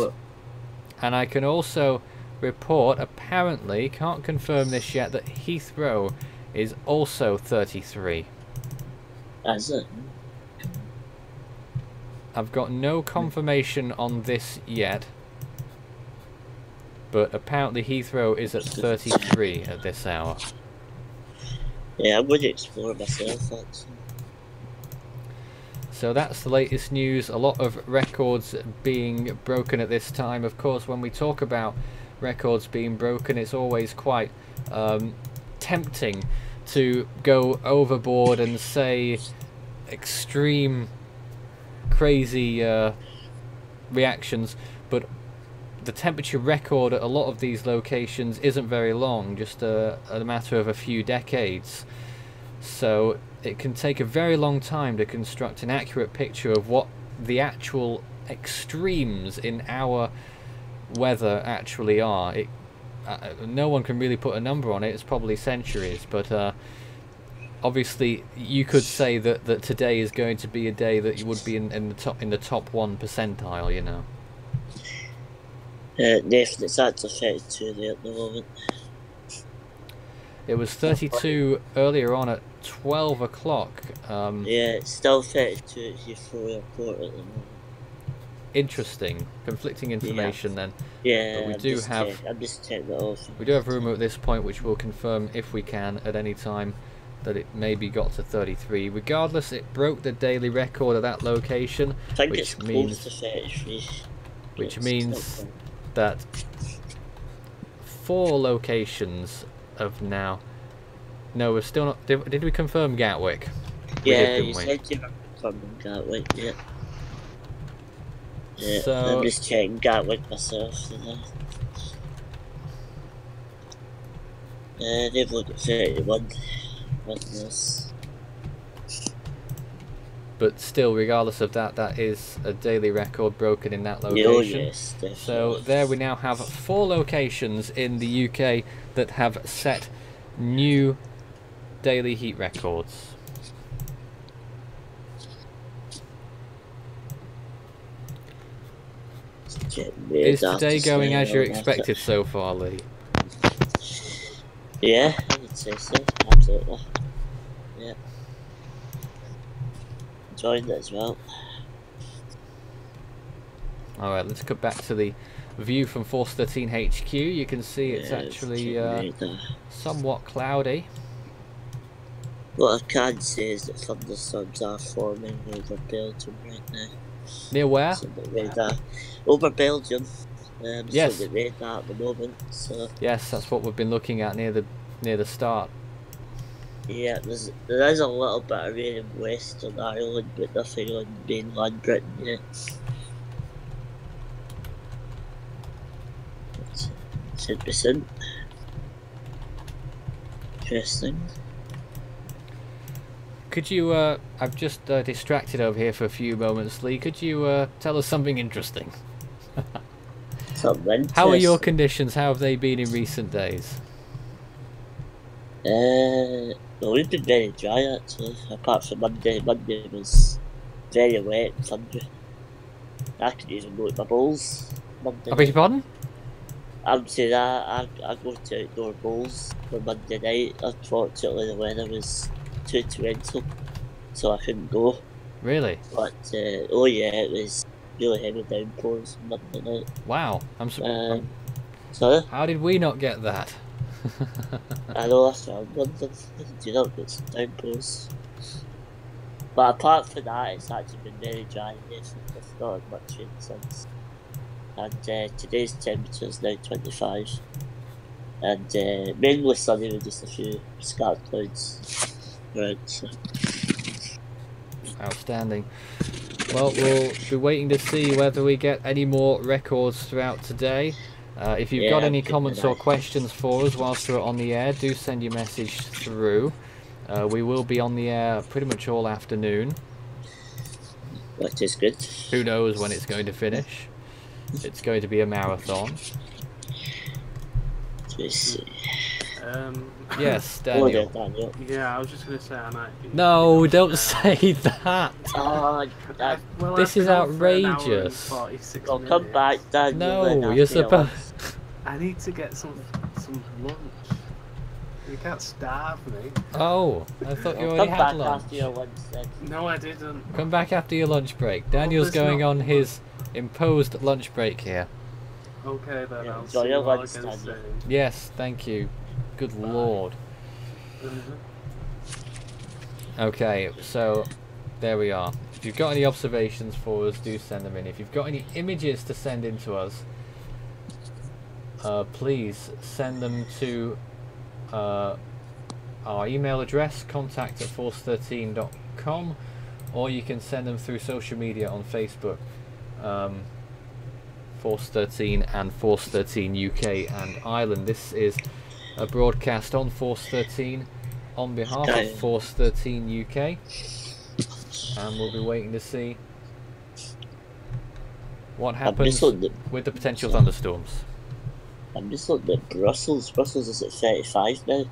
And I can also report, apparently, can't confirm this yet, that Heathrow is also 33. Is it? I've got no confirmation on this yet, but apparently Heathrow is at 33 at this hour. Yeah, I'm going to explore myself, actually. So that's the latest news. A lot of records being broken at this time. Of course, when we talk about records being broken, it's always quite tempting to go overboard and say extreme, crazy reactions, but the temperature record at a lot of these locations isn't very long, just a matter of a few decades. So it can take a very long time to construct an accurate picture of what the actual extremes in our weather actually are. No one can really put a number on it. It's probably centuries, but obviously you could say that today is going to be a day that you would be in the top 1 percentile, you know. Nathan, it's actually 32 there at the moment. It was 32 earlier on at 12 o'clock. Yeah, it's still 32 at Heathrow Airport at the moment. Interesting. Conflicting information then. Yeah, but I'm just checking it off. We do have rumour at this point, which we'll confirm if we can at any time, that it maybe got to 33. Regardless, it broke the daily record of that location, I think which it's close means to 33. which means that 4 locations of now. No, we're still not. Did we confirm Gatwick? Yeah, you said you were confirming Gatwick. Yeah. Yeah, so I'm just checking Gatwick myself. They've looked at 31. This. But still, regardless of that, that is a daily record broken in that location. Oh, yes, so there we now have 4 locations in the UK that have set new daily heat records. Is today going as you expected so far, Lee? Yeah, I would say so, absolutely. Yeah. Enjoying it as well. Alright, let's go back to the view from Force 13 HQ. You can see it's actually somewhat cloudy. What I can say is that thunderstorms are forming over Belgium right now. Near where? Over Belgium. Yes. So they made that at the moment. So. Yes, that's what we've been looking at near the start. Yeah, there is a little bit of rain in Western Ireland, but nothing on mainland Britain yet. Should be soon. Interesting. Could you, I've just distracted over here for a few moments, Lee. Could you tell us something interesting? Something interesting. How are your conditions? How have they been in recent days? Well, we've been very dry actually, apart from Monday. Monday was very wet and thundery. I couldn't even go to my bowls Monday I beg your pardon? I'm saying I go to outdoor bowls for Monday night. Unfortunately the weather was too torrential, so I couldn't go. Really? But oh yeah, it was really heavy downpours Monday night. Wow. Sorry? How did we not get that? I know, that's what I'm wondering. Do you not get some downpours? But apart from that, it's actually been very dry here, so there's not had much rain since. And today's temperature is now 25. And mainly sunny with just a few scattered clouds around. So. Outstanding. Well, we'll be waiting to see whether we get any more records throughout today. If you've got any comments or questions for us whilst we're on the air, do send your message through. We will be on the air pretty much all afternoon. That is good. Who knows when it's going to finish? It's going to be a marathon. Yes, Daniel. Daniel. Yeah, I was just going to say I might be... No, don't say that. Oh, well, this is outrageous. Well, come back, Daniel. No, you're supposed... I need to get some lunch. You can't starve me. Oh, I thought you already had lunch. After your lunch, then. No, I didn't. Come back after your lunch break. Daniel's going on his imposed lunch break here. Okay then, Yeah, I'll enjoy see your you all lunch, again Daniel. soon. Yes, thank you. Good lord. Okay, so there we are. If you've got any observations for us, do send them in. If you've got any images to send in to us, please send them to our email address, contact@force13.com, or you can send them through social media on Facebook, Force 13 and Force 13 UK and Ireland. This is a broadcast on Force 13 on behalf of Force 13 UK, and we'll be waiting to see what happens with the potential thunderstorms. I'm just looking at Brussels. Brussels is at 35 now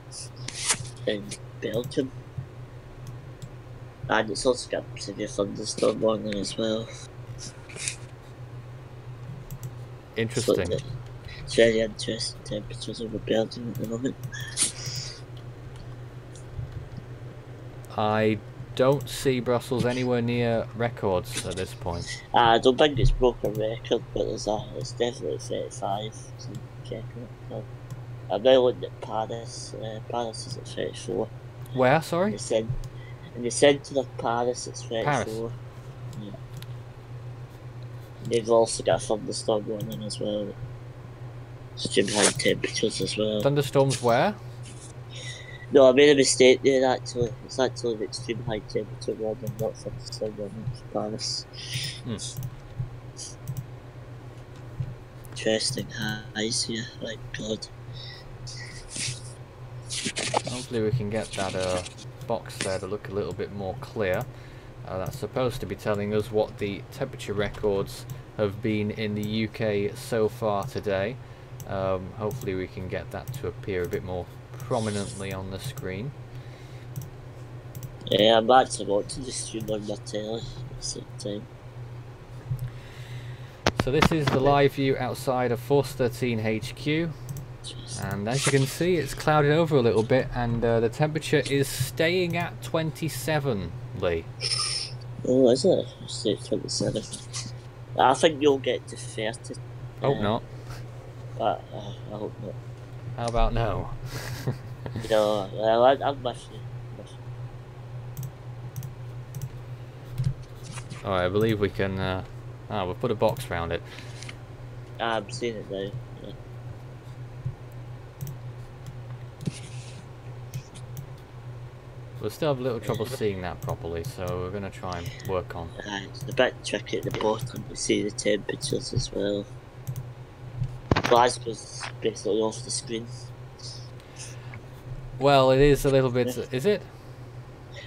in Belgium. And it's also got severe thunderstorm warning as well. Interesting. So it's very interesting temperatures over Belgium at the moment. I don't see Brussels anywhere near records at this point. I don't think it's broken record, but it's definitely 35. So check it. I'm now looking at Paris. Paris is at 34. Where, sorry? In the centre of Paris, it's 34. Paris. Yeah. They've also got a thunderstorm warning as well. Extreme high temperatures as well. Thunderstorms where? No, I made a mistake there actually. It's actually an extreme high temperature warning, not thunderstorm warning for Paris. Interesting highs here, my god. Hopefully we can get that box there to look a little bit more clear. That's supposed to be telling us what the temperature records have been in the UK so far today. Hopefully we can get that to appear a bit more prominently on the screen. Yeah, I'm actually watching the stream on my telly at the same time. So this is the live view outside of Force 13 HQ. And as you can see, it's clouded over a little bit, and the temperature is staying at 27, Lee. Oh, is it? It's at 27. I think you'll get to 30. Hope not. But I hope not. How about no? No, well, I'm with you. Alright, I believe we can... we'll put a box around it. I'm seeing it now. Yeah. We'll still have a little trouble seeing that properly, so we're going to try and work on. It's a bit tricky at the bottom to see the temperatures as well. Glasgow's basically off the screen. Well, it is a little bit. Is it?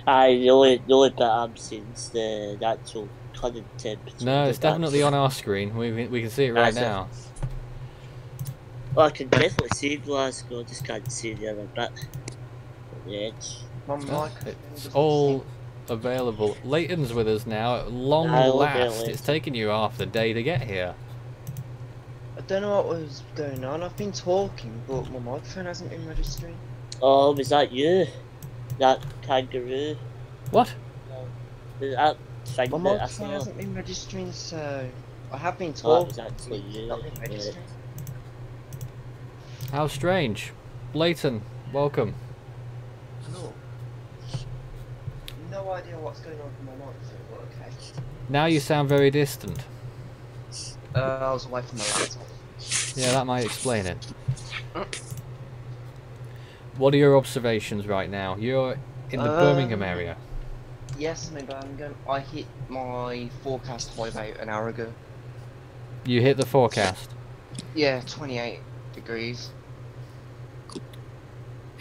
Aye, the only bit I'm seeing is the actual current temperature. No, it's the definitely on actual- our screen. We can see it right That's it. now. Well, I can definitely see Glasgow, I just can't see the other bit. At the edge. My Yeah, microphone it's doesn't all seem- available. Leighton's with us now. At long Hello, last, Leighton. it's taken you half the day to get here. I don't know what was going on. I've been talking, but my microphone hasn't been registering. Oh, was that you? That kangaroo? What? Was that thing My that I microphone saw? hasn't been registering, so I have been Oh, that talking. was actually but it's you. not been registering. How strange. Leighton, welcome. No. No idea what's going on with my microphone, but okay. Now you sound very distant. I was away from my laptop. Yeah, that might explain it. What are your observations right now? You're in the Birmingham area. Yes, I'm in Birmingham. I hit my forecast high about an hour ago. You hit the forecast. Yeah, 28 degrees.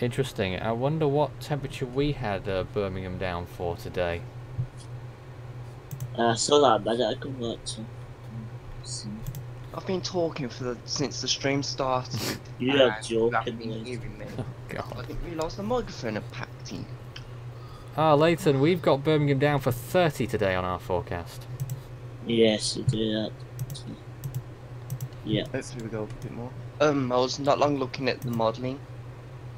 Interesting. I wonder what temperature we had Birmingham down for today. I saw that a minute ago, actually. See. I've been talking since the stream started. You're and you haven't joking, been Liz. hearing me. Oh, I God. didn't realise the microphone had packed in. Ah, Leighton, we've got Birmingham down for 30 today on our forecast. Yes, you do that. Yeah. Hopefully we go up a bit more. I was not long looking at the modelling.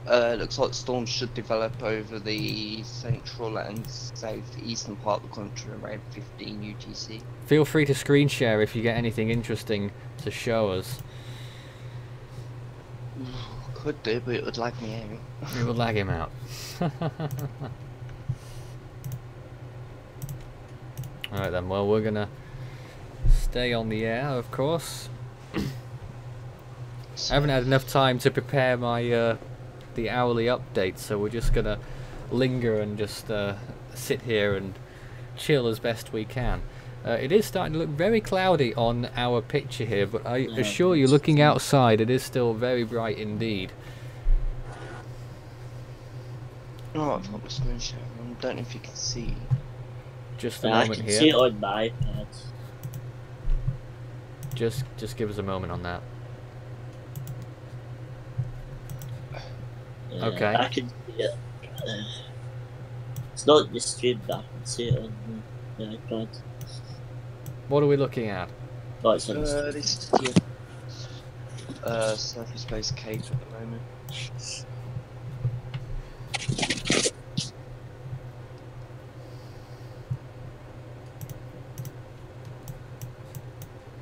Looks like storms should develop over the central and southeastern part of the country around 15 UTC. Feel free to screen share if you get anything interesting to show us. Could do, but it would lag me out. It would lag him out. Alright then, well, we're gonna stay on the air, of course. I haven't had enough time to prepare my the hourly update, so we're just gonna linger and just sit here and chill as best we can. It is starting to look very cloudy on our picture here, but I assure you, looking outside, it is still very bright indeed. Oh, I've got my screen share on. Don't know if you can see. Just a I moment can here. see it on my iPad. Just give us a moment on that. Okay. I can see it. It's not in the stream, but I can see it on the iPad. What are we looking at? Oh, it's on the stream. This is your surface-based cape at the moment.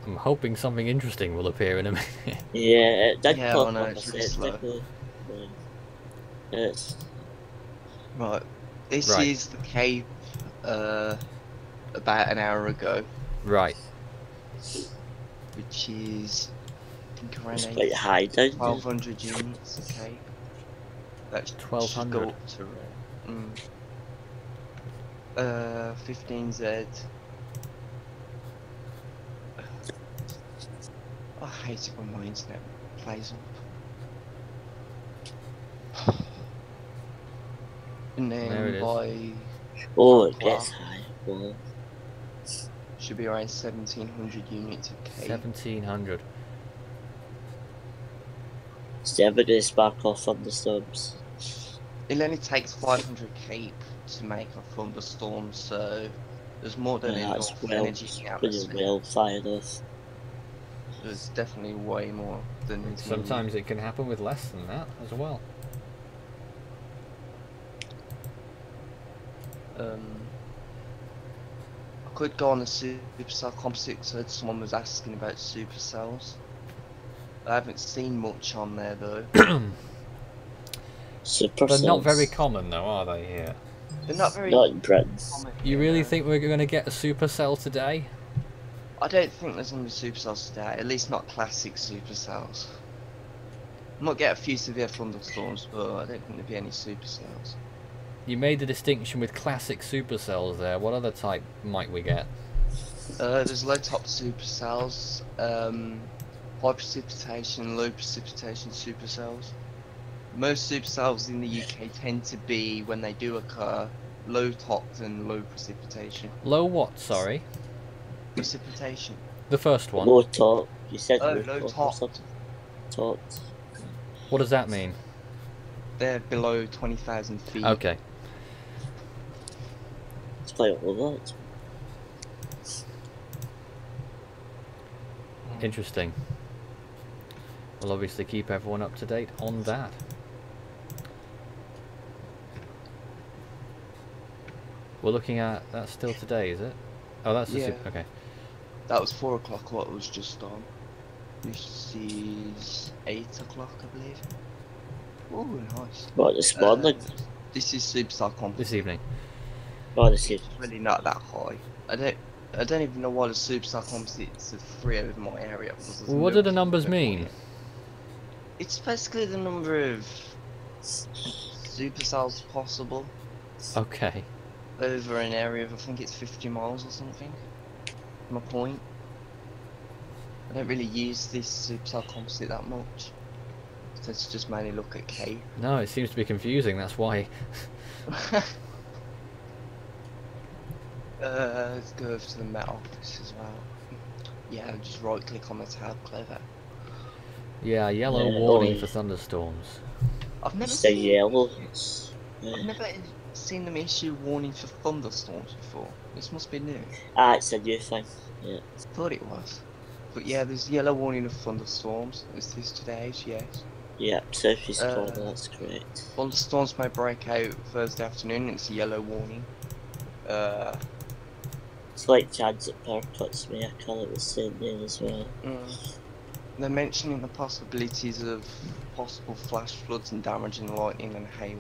I'm hoping something interesting will appear in a minute. Yeah, it did Yeah, pop I know, up. it's I really said, slow. definitely. It's Right. This Right. is the cape about an hour ago, Right. which is I think around quite high down there. 1200 units a cape. That's 1200. 15Z. I hate it when my internet plays up. And There it then is. by Oh, it gets high. Well, should be around 1700 units of cape. 1700. it's never going to spark off thunderstorms. It only takes 500 cape to make a thunderstorm, so there's more than Yeah, that's enough well, energy in the pretty atmosphere. well fired off. There's definitely way more than is needed. Sometimes it can happen with less than that as well. I could go on the supercell composite, so someone was asking about supercells. I haven't seen much on there though. Super They're not cells. very common though, are they here? They're not very Not in Britain. common You here, really no. think we're going to get a supercell today? I don't think there's going to be supercells today, at least not classic supercells. Might get a few severe thunderstorms, but I don't think there'll be any supercells. You made the distinction with classic supercells there. What other type might we get? There's low top supercells, high precipitation, low precipitation supercells. Most supercells in the UK tend to be, when they do occur, low tox and low precipitation. Low what, sorry? Precipitation. The first one. Low top. You said Oh, low low top or top. something. Topped. What does that mean? They're below 20,000 feet. Okay. It's quite a lot. Interesting. We'll obviously keep everyone up to date on that. We're looking at, that's still today, is it? Oh, that's the Yeah. okay. That was 4 o'clock, what was just on. This is 8 o'clock, I believe. Oh, nice. What, this morning? This is superstar composite. This evening. Oh, this is. It's really not that high. I don't even know why the superstar composites are 3 over my area. Because there's What no do the numbers over mean? here. It's basically the number of supercells possible Okay. over an area of, I think it's 50 miles or something. My point. I don't really use this supercell composite that much. So it's just mainly look at K. No, it seems to be confusing, that's why. Let's go over to the Met Office as well. Yeah, just right click on the tab, clever. Yeah, yellow Yeah, warning oh, for thunderstorms. I've never It's the seen yellow. I've never seen them issue warning for thunderstorms before. This must be new. Ah, it's a new thing. Yeah. Thought it was. But yeah, there's yellow warning of thunderstorms. Is this today's? Yes. Yeah, Southeast corner, Uh, that's correct. Thunderstorms may break out Thursday afternoon. It's a yellow warning. It's like transit power cuts, may I call it the same there as well. They're mentioning the possibilities of possible flash floods and damage and lightning and hail.